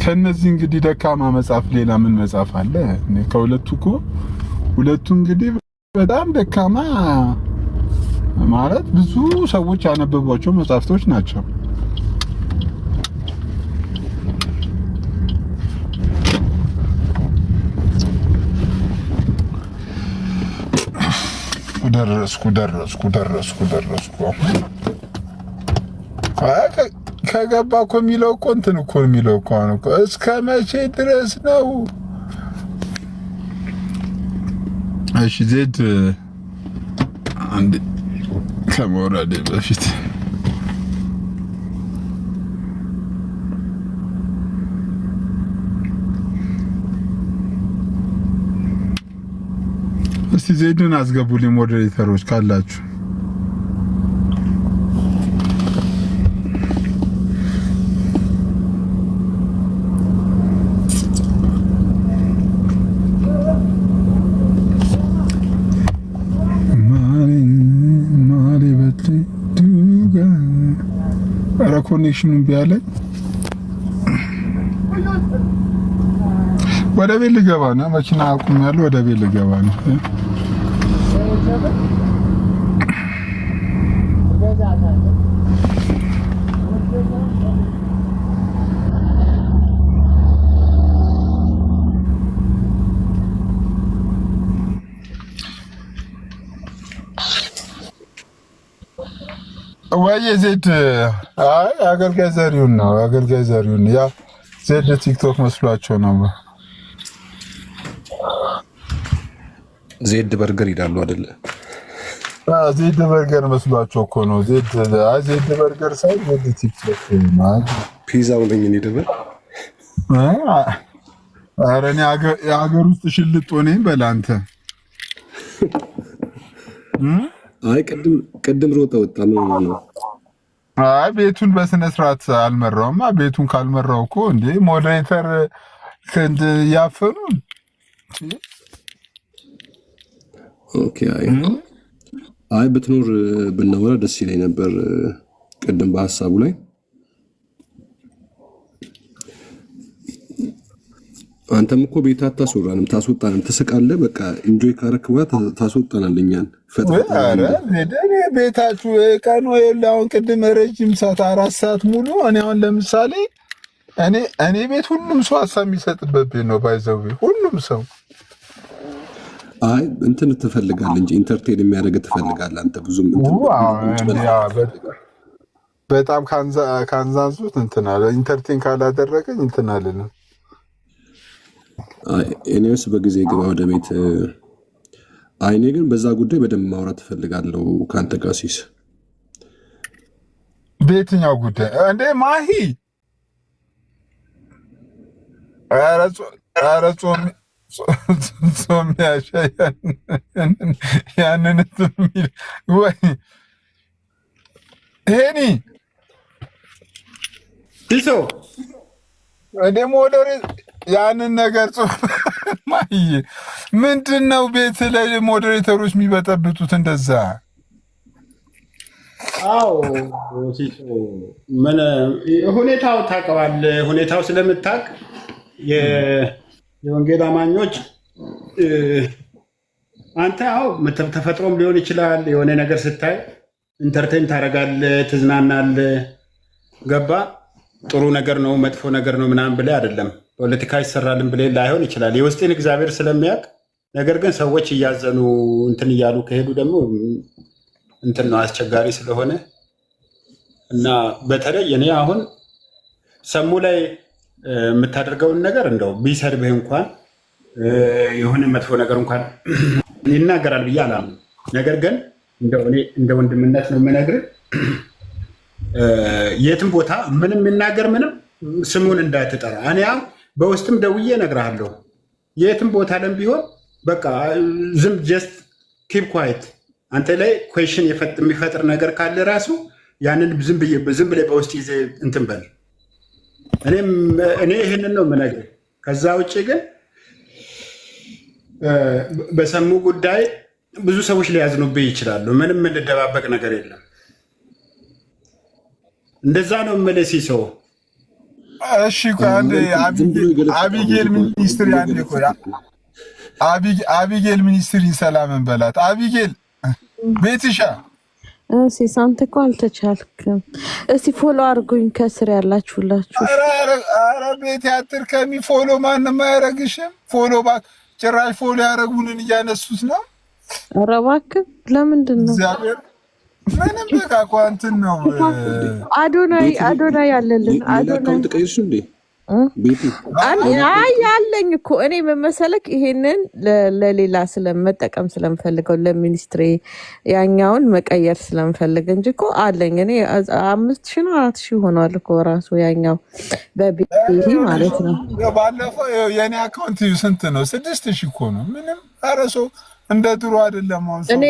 ከነዚህ እንግዲህ ደካማ መጽሐፍ ሌላ ምን መጽሐፍ አለ ከሁለቱ እኮ ሁለቱ እንግዲህ በጣም ደካማ ማለት ብዙ ሰዎች ያነበቧቸው መጽሐፍቶች ናቸው ደረስኩ ከገባ እኮ የሚለው እኮ እንትን እኮ የሚለው እኮ ነው እስከ መቼ ድረስ ነው እሺ ዜድ አንድ ከመውረዴ በፊት እስቲ ዜድን አስገቡልኝ ሞዴሬተሮች ካላችሁ ኮኔክሽኑን ቢያለ ወደ ቤት ልገባ ነው መኪና አቁም ያለው ወደ ቤት ልገባ ነው ወይ ዜድ አይ አገልጋይ ዘሪውን ያ ዜድ ቲክቶክ መስሏቸው ነው ዜድ በርገር ይላሉ አይደለ? ዜድ በርገር መስሏቸው እኮ ነው። ዜድ በርገር ሳይ ዜድ ቲክቶክ ማለት ፒዛው ነኝ እኔ ደበል። ኧረ እኔ የሀገር ውስጥ ሽልጦ ነኝ በል አንተ። አይ ቅድም ሮጠ ወጣ ነው። አይ ቤቱን በስነ ስርዓት አልመራውማ። ቤቱን ካልመራው እኮ እንዴ ሞዴሬተር ከንድ ያፈኑ። ኦኬ አይ ብትኖር ብናወራ ደስ ይለኝ ነበር። ቅድም በሐሳቡ ላይ አንተም እኮ ቤት አታስወራንም፣ ታስወጣንም፣ ትስቃለህ። በቃ ኢንጆይ ካረክ በኋላ ታስወጣናል እኛን ኧረ ቤታችሁ ቀኑ አሁን ቅድም ረጅም ሰዓት 4 ሰዓት ሙሉ እኔ አሁን ለምሳሌ እኔ ቤት ሁሉም ሰው ሀሳብ የሚሰጥበት ቤት ነው። ባይዘው ሁሉም ሰው አይ እንትን ትፈልጋለህ እንጂ ኢንተርቴን የሚያደርግ ትፈልጋለህ አንተ ብዙም በጣም ካንዛዙት እንትን አለ ኢንተርቴን ካላደረገኝ እንትን አለንም። እኔስ በጊዜ ግባ ወደ ቤት። እኔ ግን በዛ ጉዳይ በደንብ ማውራት እፈልጋለሁ ከአንተ ጋር ሲስ። በየትኛው ጉዳይ እንዴ ማሂ? ኧረ ጾም ያሻያን ያንን የሚል ወይ ሄኒ ዲሶ እንደ ሞዴሬት ያንን ነገር ማሂ ምንድን ነው ቤት ላይ ሞዴሬተሮች የሚበጠብጡት እንደዛ? አዎ ሲሶ ምን ሁኔታው ታውቀዋለህ። ሁኔታው ስለምታውቅ የወንጌል አማኞች አንተ አዎ ተፈጥሮም ሊሆን ይችላል። የሆነ ነገር ስታይ ኢንተርቴን ታደርጋለህ፣ ትዝናናለህ። ገባ? ጥሩ ነገር ነው መጥፎ ነገር ነው ምናምን ብለህ አይደለም። ፖለቲካ ይሰራልን ብለህ ላይሆን ይችላል። የውስጤን እግዚአብሔር ስለሚያውቅ። ነገር ግን ሰዎች እያዘኑ እንትን እያሉ ከሄዱ ደግሞ እንትን ነው አስቸጋሪ ስለሆነ እና በተለይ እኔ አሁን ሰሙ ላይ የምታደርገውን ነገር እንደው ቢሰርብህ እንኳን የሆነ መጥፎ ነገር እንኳን ይናገራል ብዬ አላምንም። ነገር ግን እንደው እኔ እንደ ወንድምነት ነው የምነግርህ። የትም ቦታ ምንም የሚናገር ምንም ስሙን እንዳትጠራ። እኔ በውስጥም ደውዬ እነግርሃለሁ። የትም ቦታ ለም ቢሆን በቃ ዝም ጀስት ኪፕ ኳይት። አንተ ላይ ኩዌሽን የሚፈጥር ነገር ካለ ራሱ ያንን ዝም ብለህ በውስጥ ይዘህ እንትን በል። እኔ ይህንን ነው የምነግርህ። ከዛ ውጭ ግን በሰሙ ጉዳይ ብዙ ሰዎች ሊያዝኑብህ ይችላሉ። ምንም ልደባበቅ ነገር የለም። እንደዛ ነው የምልህ ሲሶ። እሺ አቢጌል ሚኒስትሪ አቢጌል ሚኒስትሪ ሰላምን በላት። አቢጌል ቤትሻ እሺ አንተ እኮ አልተቻልክም። እስቲ ፎሎ አድርጉኝ ከስር ያላችሁላችሁ። ኧረ ቤት ያጥር ፎሎ ማንም አያረግሽም። ፎሎ ጭራሽ ፎሎ ያደረጉንን እያነሱት ነው። ኧረ እባክህ ለምንድን ነው ምንም በቃ እኮ እንትን ነው። አዶናይ ያለልን አካውንት ቀይርሽ እንዴ? አይ ያለኝ እኮ እኔ መመሰለክ ይሄንን ለሌላ ስለመጠቀም ስለምፈልገው ለሚኒስትሪ ያኛውን መቀየር ስለምፈልግ እንጂ እኮ አለኝ። እኔ 5,000 ነው 4,000 ሆኗል እኮ ራሱ ያኛው በቢቲ ማለት ነው። ባለፈው የኔ አካውንት ስንት ነው? 6,000 እኮ ነው። ምንም ኧረ ሰው እንደ ድሮ አይደለም። እኔ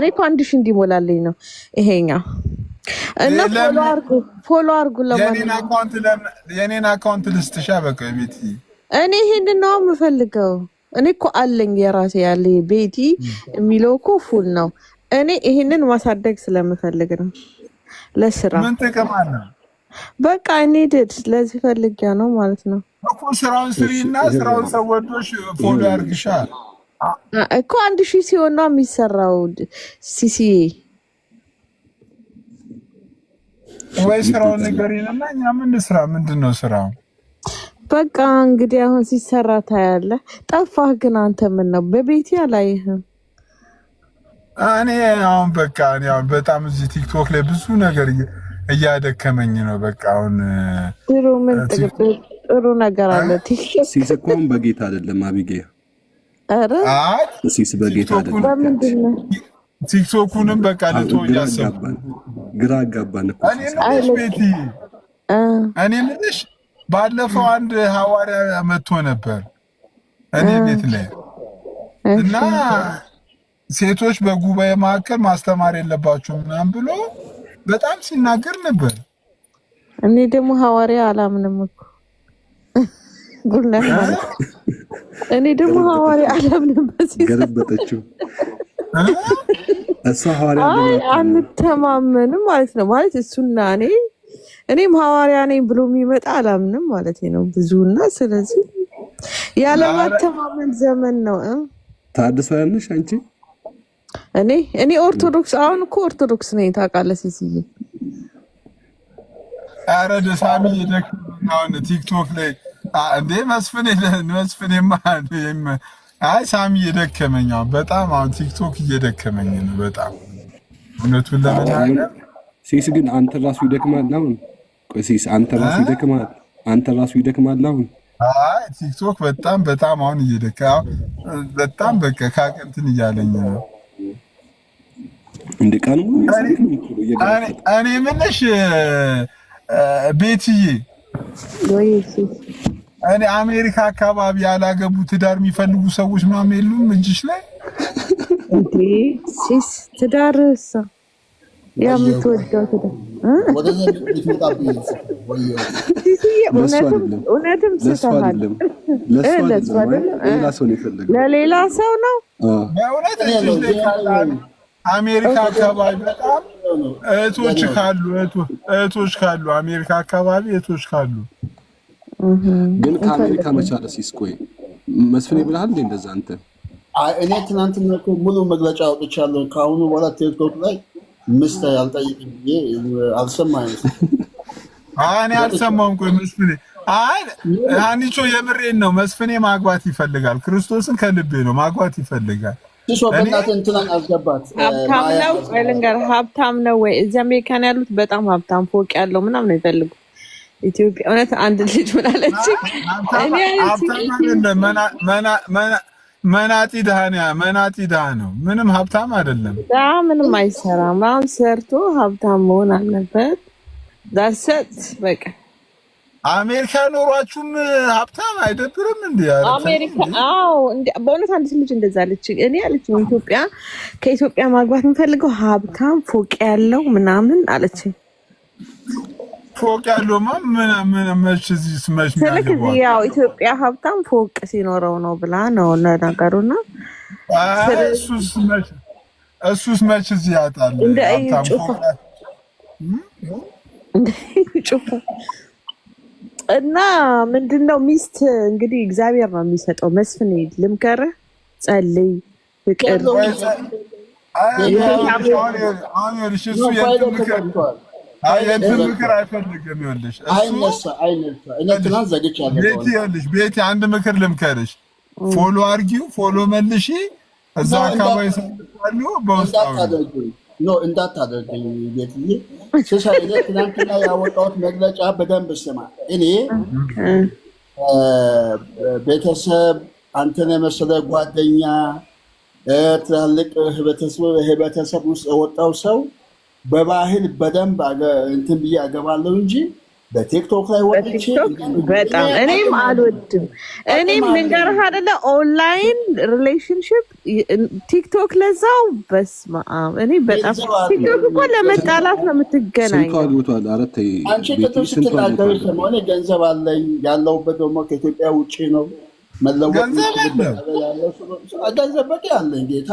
እኮ 1,000 እንዲሞላልኝ ነው ይሄኛው። እና ፎሎ አርጉ የኔን አካውንት ልስጥሻ። በቃ ቤቲ እኔ ይሄንን ነው የምፈልገው። እኔ እኮ አለኝ የራሴ ያለ ቤቲ የሚለው እኮ ፉል ነው። እኔ ይሄንን ማሳደግ ስለምፈልግ ነው ለስራ። ምን ጥቅም አለ? በቃ እኔ ለዚህ ፈልጊያ ነው ማለት ነው እኮ። ስራውን ስሪና ስራውን ሰው ወዶሽ ፎሎ ያርግሻል እኮ። 1,000 ሲሆን ነው የሚሰራው ሲሲዬ። ወይ ስራውን ንገሪንና እኛ ምን ስራ ምንድነው ስራው? በቃ እንግዲህ አሁን ሲሰራ ታያለህ። ጠፋህ ግን አንተ ምን ነው በቤቴ አላየህም? እኔ አሁን በቃ እኔ አሁን በጣም እዚህ ቲክቶክ ላይ ብዙ ነገር እያደከመኝ ነው። በቃ አሁን ድሮ ምን ጥሩ ነገር አለ ቲክቶክ ሲሰኳም በጌታ አይደለም አቢጌ ኧረ ሲስ በጌታ አይደለም። በምንድነው ቲክቶኩንም በቃ ልትወው እያሰብኩ ግራ አጋባን እኮ እኔ ምንሽ ባለፈው አንድ ሐዋርያ መጥቶ ነበር እኔ ቤት ላይ እና ሴቶች በጉባኤ መካከል ማስተማር የለባቸውም ምናምን ብሎ በጣም ሲናገር ነበር። እኔ ደግሞ ሐዋርያ አላምንም እኮ ጉልነት ማለት እኔ ደግሞ ሐዋርያ አላምንም። በዚህ ገለበጠችው እሷ ሐዋርያ አንተማመንም ማለት ነው። ማለት እሱና እኔም ሐዋርያ ነኝ ብሎ የሚመጣ አላምንም ማለት ነው ብዙና። ስለዚህ ያለመተማመን ዘመን ነው። ታድሳለሽ አንቺ? እኔ ኦርቶዶክስ አሁን እኮ ኦርቶዶክስ ነኝ ታውቃለህ ሲሲዬ። ኧረ ደሳሚ ይደክማል ቲክቶክ ላይ እንዴ መስፍኔማ አይ ሳሚ እየደከመኝ በጣም አሁን ቲክቶክ እየደከመኝ ነው በጣም እውነቱን ለመናገር። ሲስ ግን አንተ ራሱ ይደክማል አሁን። ቆይ ሲስ አንተ ራሱ ይደክማል አሁን። አይ ቲክቶክ በጣም አሁን እየደከመ በጣም በቃ ካቀንትን እያለኝ ነው እንደ ቀኑ እኔ ምንሽ ቤትዬ እኔ አሜሪካ አካባቢ ያላገቡ ትዳር የሚፈልጉ ሰዎች ምናምን የሉም እጅሽ ላይ እንዴ? ሲስ ትዳርስ የምትወደው እውነትም ስተሃል ለሌላ ሰው ነው። አሜሪካ አካባቢ በጣም እህቶች ካሉ አሜሪካ አካባቢ እህቶች ካሉ ግን ከአሜሪካ መቻለ ሲስ ቆይ መስፍኔ ብለሃል እንዴ እንደዛ አንተ? እኔ ትናንትና እኮ ሙሉ መግለጫ አውጥቻለሁ። ከአሁኑ በኋላ ቲክቶክ ላይ ምስት ያልጠይቅም ብዬ አልሰማኝም። እኔ አልሰማሁም። ቆይ መስፍኔ ሀኒቾ የምሬን ነው። መስፍኔ ማግባት ይፈልጋል። ክርስቶስን ከልቤ ነው ማግባት ይፈልጋል። ሀብታም ነው ልንገርህ፣ ሀብታም ነው ወይ እዚህ አሜሪካን ያሉት በጣም ሀብታም ፎቅ ያለው ምናምን ነው ይፈልጉ። ኢትዮጵያ እውነት አንድ ልጅ ምን አለች? መናጢ ድሃ ነው። ምንም ሀብታም አይደለም። ምንም አይሰራም። አሁን ሰርቶ ሀብታም መሆን አለበት። ዳሰት በቃ አሜሪካ ኖሯችሁም ሀብታም አይደብርም እንዴ? አሜሪካ በእውነት አንድ ልጅ እንደዛ አለች። እኔ አለች ከኢትዮጵያ ማግባት የምፈልገው ሀብታም ፎቅ ያለው ምናምን አለች። ፎቅ ያለውማ ምን መች የሚያገባው? ያው ኢትዮጵያ ሀብታም ፎቅ ሲኖረው ነው ብላ ነው ነገሩና እሱስ መች እዚህ ያጣል? ጩፋ እና ምንድነው ሚስት እንግዲህ እግዚአብሔር ነው የሚሰጠው። መስፍኔ ልምከርህ፣ ጸልይ፣ ፍቅር ምክር አይፈልግም። ይኸውልሽ ቤቲ አንድ ምክር ልምከርሽ። ፎሎ አርጊው፣ ፎሎ መልሺ። እዛ አካባቢ ሰሉ በውስጥ እንዳታደርገኝ ቤትዬ። ትናንትና ያወጣሁት መግለጫ በደንብ ስማ። እኔ ቤተሰብ አንተን የመሰለ ጓደኛ ትላልቅ ህብረተሰብ ውስጥ የወጣው ሰው በባህል በደንብ እንትን ብዬ አገባለሁ እንጂ በቲክቶክ ላይ ወጥቼ በጣም እኔም አልወድም። እኔም ልንገርህ አይደለ ኦንላይን ሪሌሽንሺፕ ቲክቶክ ለዛው በስመ አብ። እኔ በጣም ቲክቶክ እኮ ለመጣላት ነው የምትገናኝ። አንቺ ቅጥር ስትናገሪ ከሆነ ገንዘብ አለኝ ያለሁበት ደግሞ ከኢትዮጵያ ውጭ ነው መለወጥ ገንዘብ በቂ አለኝ ጌታ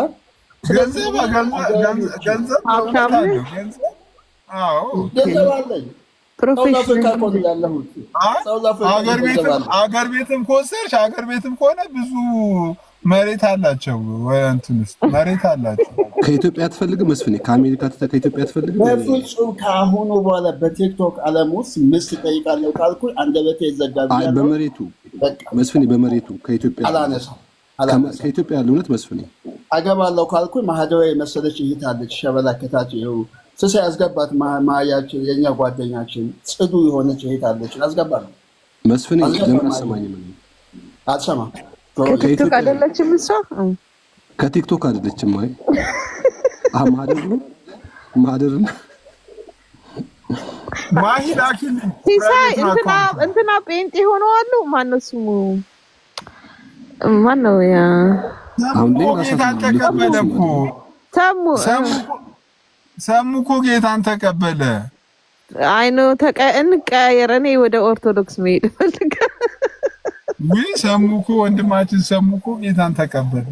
ገንዘብ አለኝ። አገር ቤትም ከወሰድሽ አገር ቤትም ከሆነ ብዙ መሬት አላቸው። እንትን ውስጥ መሬት አላቸው። ከኢትዮጵያ አትፈልግም መስፍኔ? ከአሜሪካ ከኢትዮጵያ አትፈልግም? በፍጹም ከአሁኑ በኋላ በቲክቶክ ዓለም ውስጥ ምስት እጠይቃለሁ ካልኩኝ አንደበቴ ይዘጋል። በመሬቱ መስፍኔ በመሬቱ ከኢትዮጵያ አላነሳም። ከኢትዮጵያ ያለ እውነት መስፍኔ አገባለሁ ካልኩኝ ማህደራ የመሰለች እህት አለች ሸበላ ከታች ይኸው ስሳ ያስገባት ማያችን የኛ ጓደኛችን ጽዱ የሆነች እህት አለች። አስገባለሁ መስፍኔ ለምን አሰማኝ? ምን አትሰማም? ከቲክቶክ አይደለችም እሷ ከቲክቶክ አይደለችም። አይ ማህደር ነው ማህደር ነው ማሂላኪን ሲሳይ እንትና ጴንጤ ሆነዋል። ማነው ስሙ? ማነው ያ ጌታን ተቀበለ እኮ ሰሙ እኮ ጌታን ተቀበለ። አይኖ እንቀያየር። እኔ ወደ ኦርቶዶክስ መሄድ ፈልጋለሁ። ሰሙ እኮ ወንድማችን ሰሙ እኮ ጌታን ተቀበለ።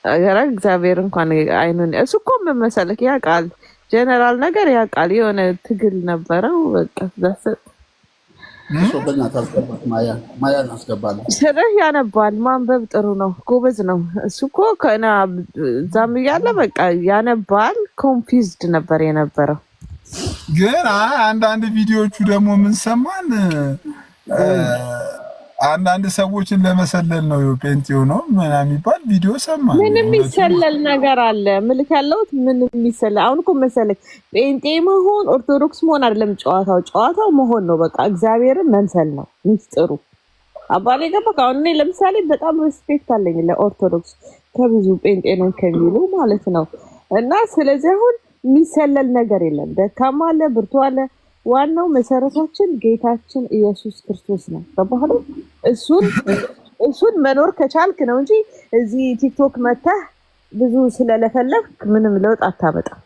አገራ እግዚአብሔር እንኳን አይኑን እሱ እኮ ምን መሰለክ ያውቃል፣ ጀነራል ነገር ያውቃል። የሆነ ትግል ነበረው በቃ ዛሰጥ ማያን አስገባለሁ። ስርህ ያነባል። ማንበብ ጥሩ ነው፣ ጎበዝ ነው። እሱ እኮ ከና ዛም እያለ በቃ ያነባል። ኮንፊውዝድ ነበር የነበረው። ግን አንዳንድ ቪዲዮቹ ደግሞ ምን ሰማን፣ አንዳንድ ሰዎችን ለመሰለል ነው ጴንጤው ነው ምናምን የሚባል ቪዲዮ ሰማን። ምን የሚሰለል ነገር አለ? ምልክ ያለውት ምን የሚሰለል? አሁን እኮ መሰለኝ ጴንጤ መሆን ኦርቶዶክስ መሆን አይደለም ጨዋታው መሆን ነው። በቃ እግዚአብሔርን መምሰል ነው ሚስጥሩ። አባሌ ገባክ? አሁን እኔ ለምሳሌ በጣም ሪስፔክት አለኝ ለኦርቶዶክስ ከብዙ ጴንጤ ነው ከሚሉ ማለት ነው። እና ስለዚህ አሁን የሚሰለል ነገር የለም። ደካማ አለ፣ ብርቱ አለ። ዋናው መሰረታችን ጌታችን ኢየሱስ ክርስቶስ ነው። በባህሉ እሱን መኖር ከቻልክ ነው እንጂ እዚህ ቲክቶክ መተህ ብዙ ስለለፈለፍክ ምንም ለውጥ አታመጣም።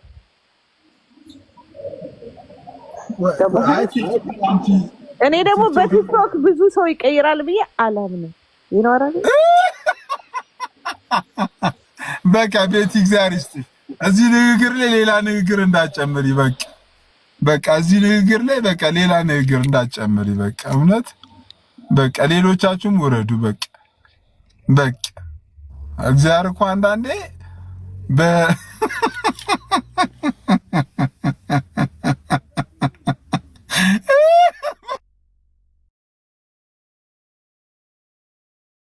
እኔ ደግሞ በቲክቶክ ብዙ ሰው ይቀይራል ብዬ አላምንም። ይኖራል በቃ ቤት እግዚአብሔር ይስጥሽ። እዚህ ንግግር ላይ ሌላ ንግግር እንዳጨምር ይበቃ። በቃ እዚህ ንግግር ላይ በቃ ሌላ ንግግር እንዳጨምር ይበቃ። እውነት በቃ ሌሎቻችሁም ወረዱ። በቃ እግዚአብሔር እኮ አንዳንዴ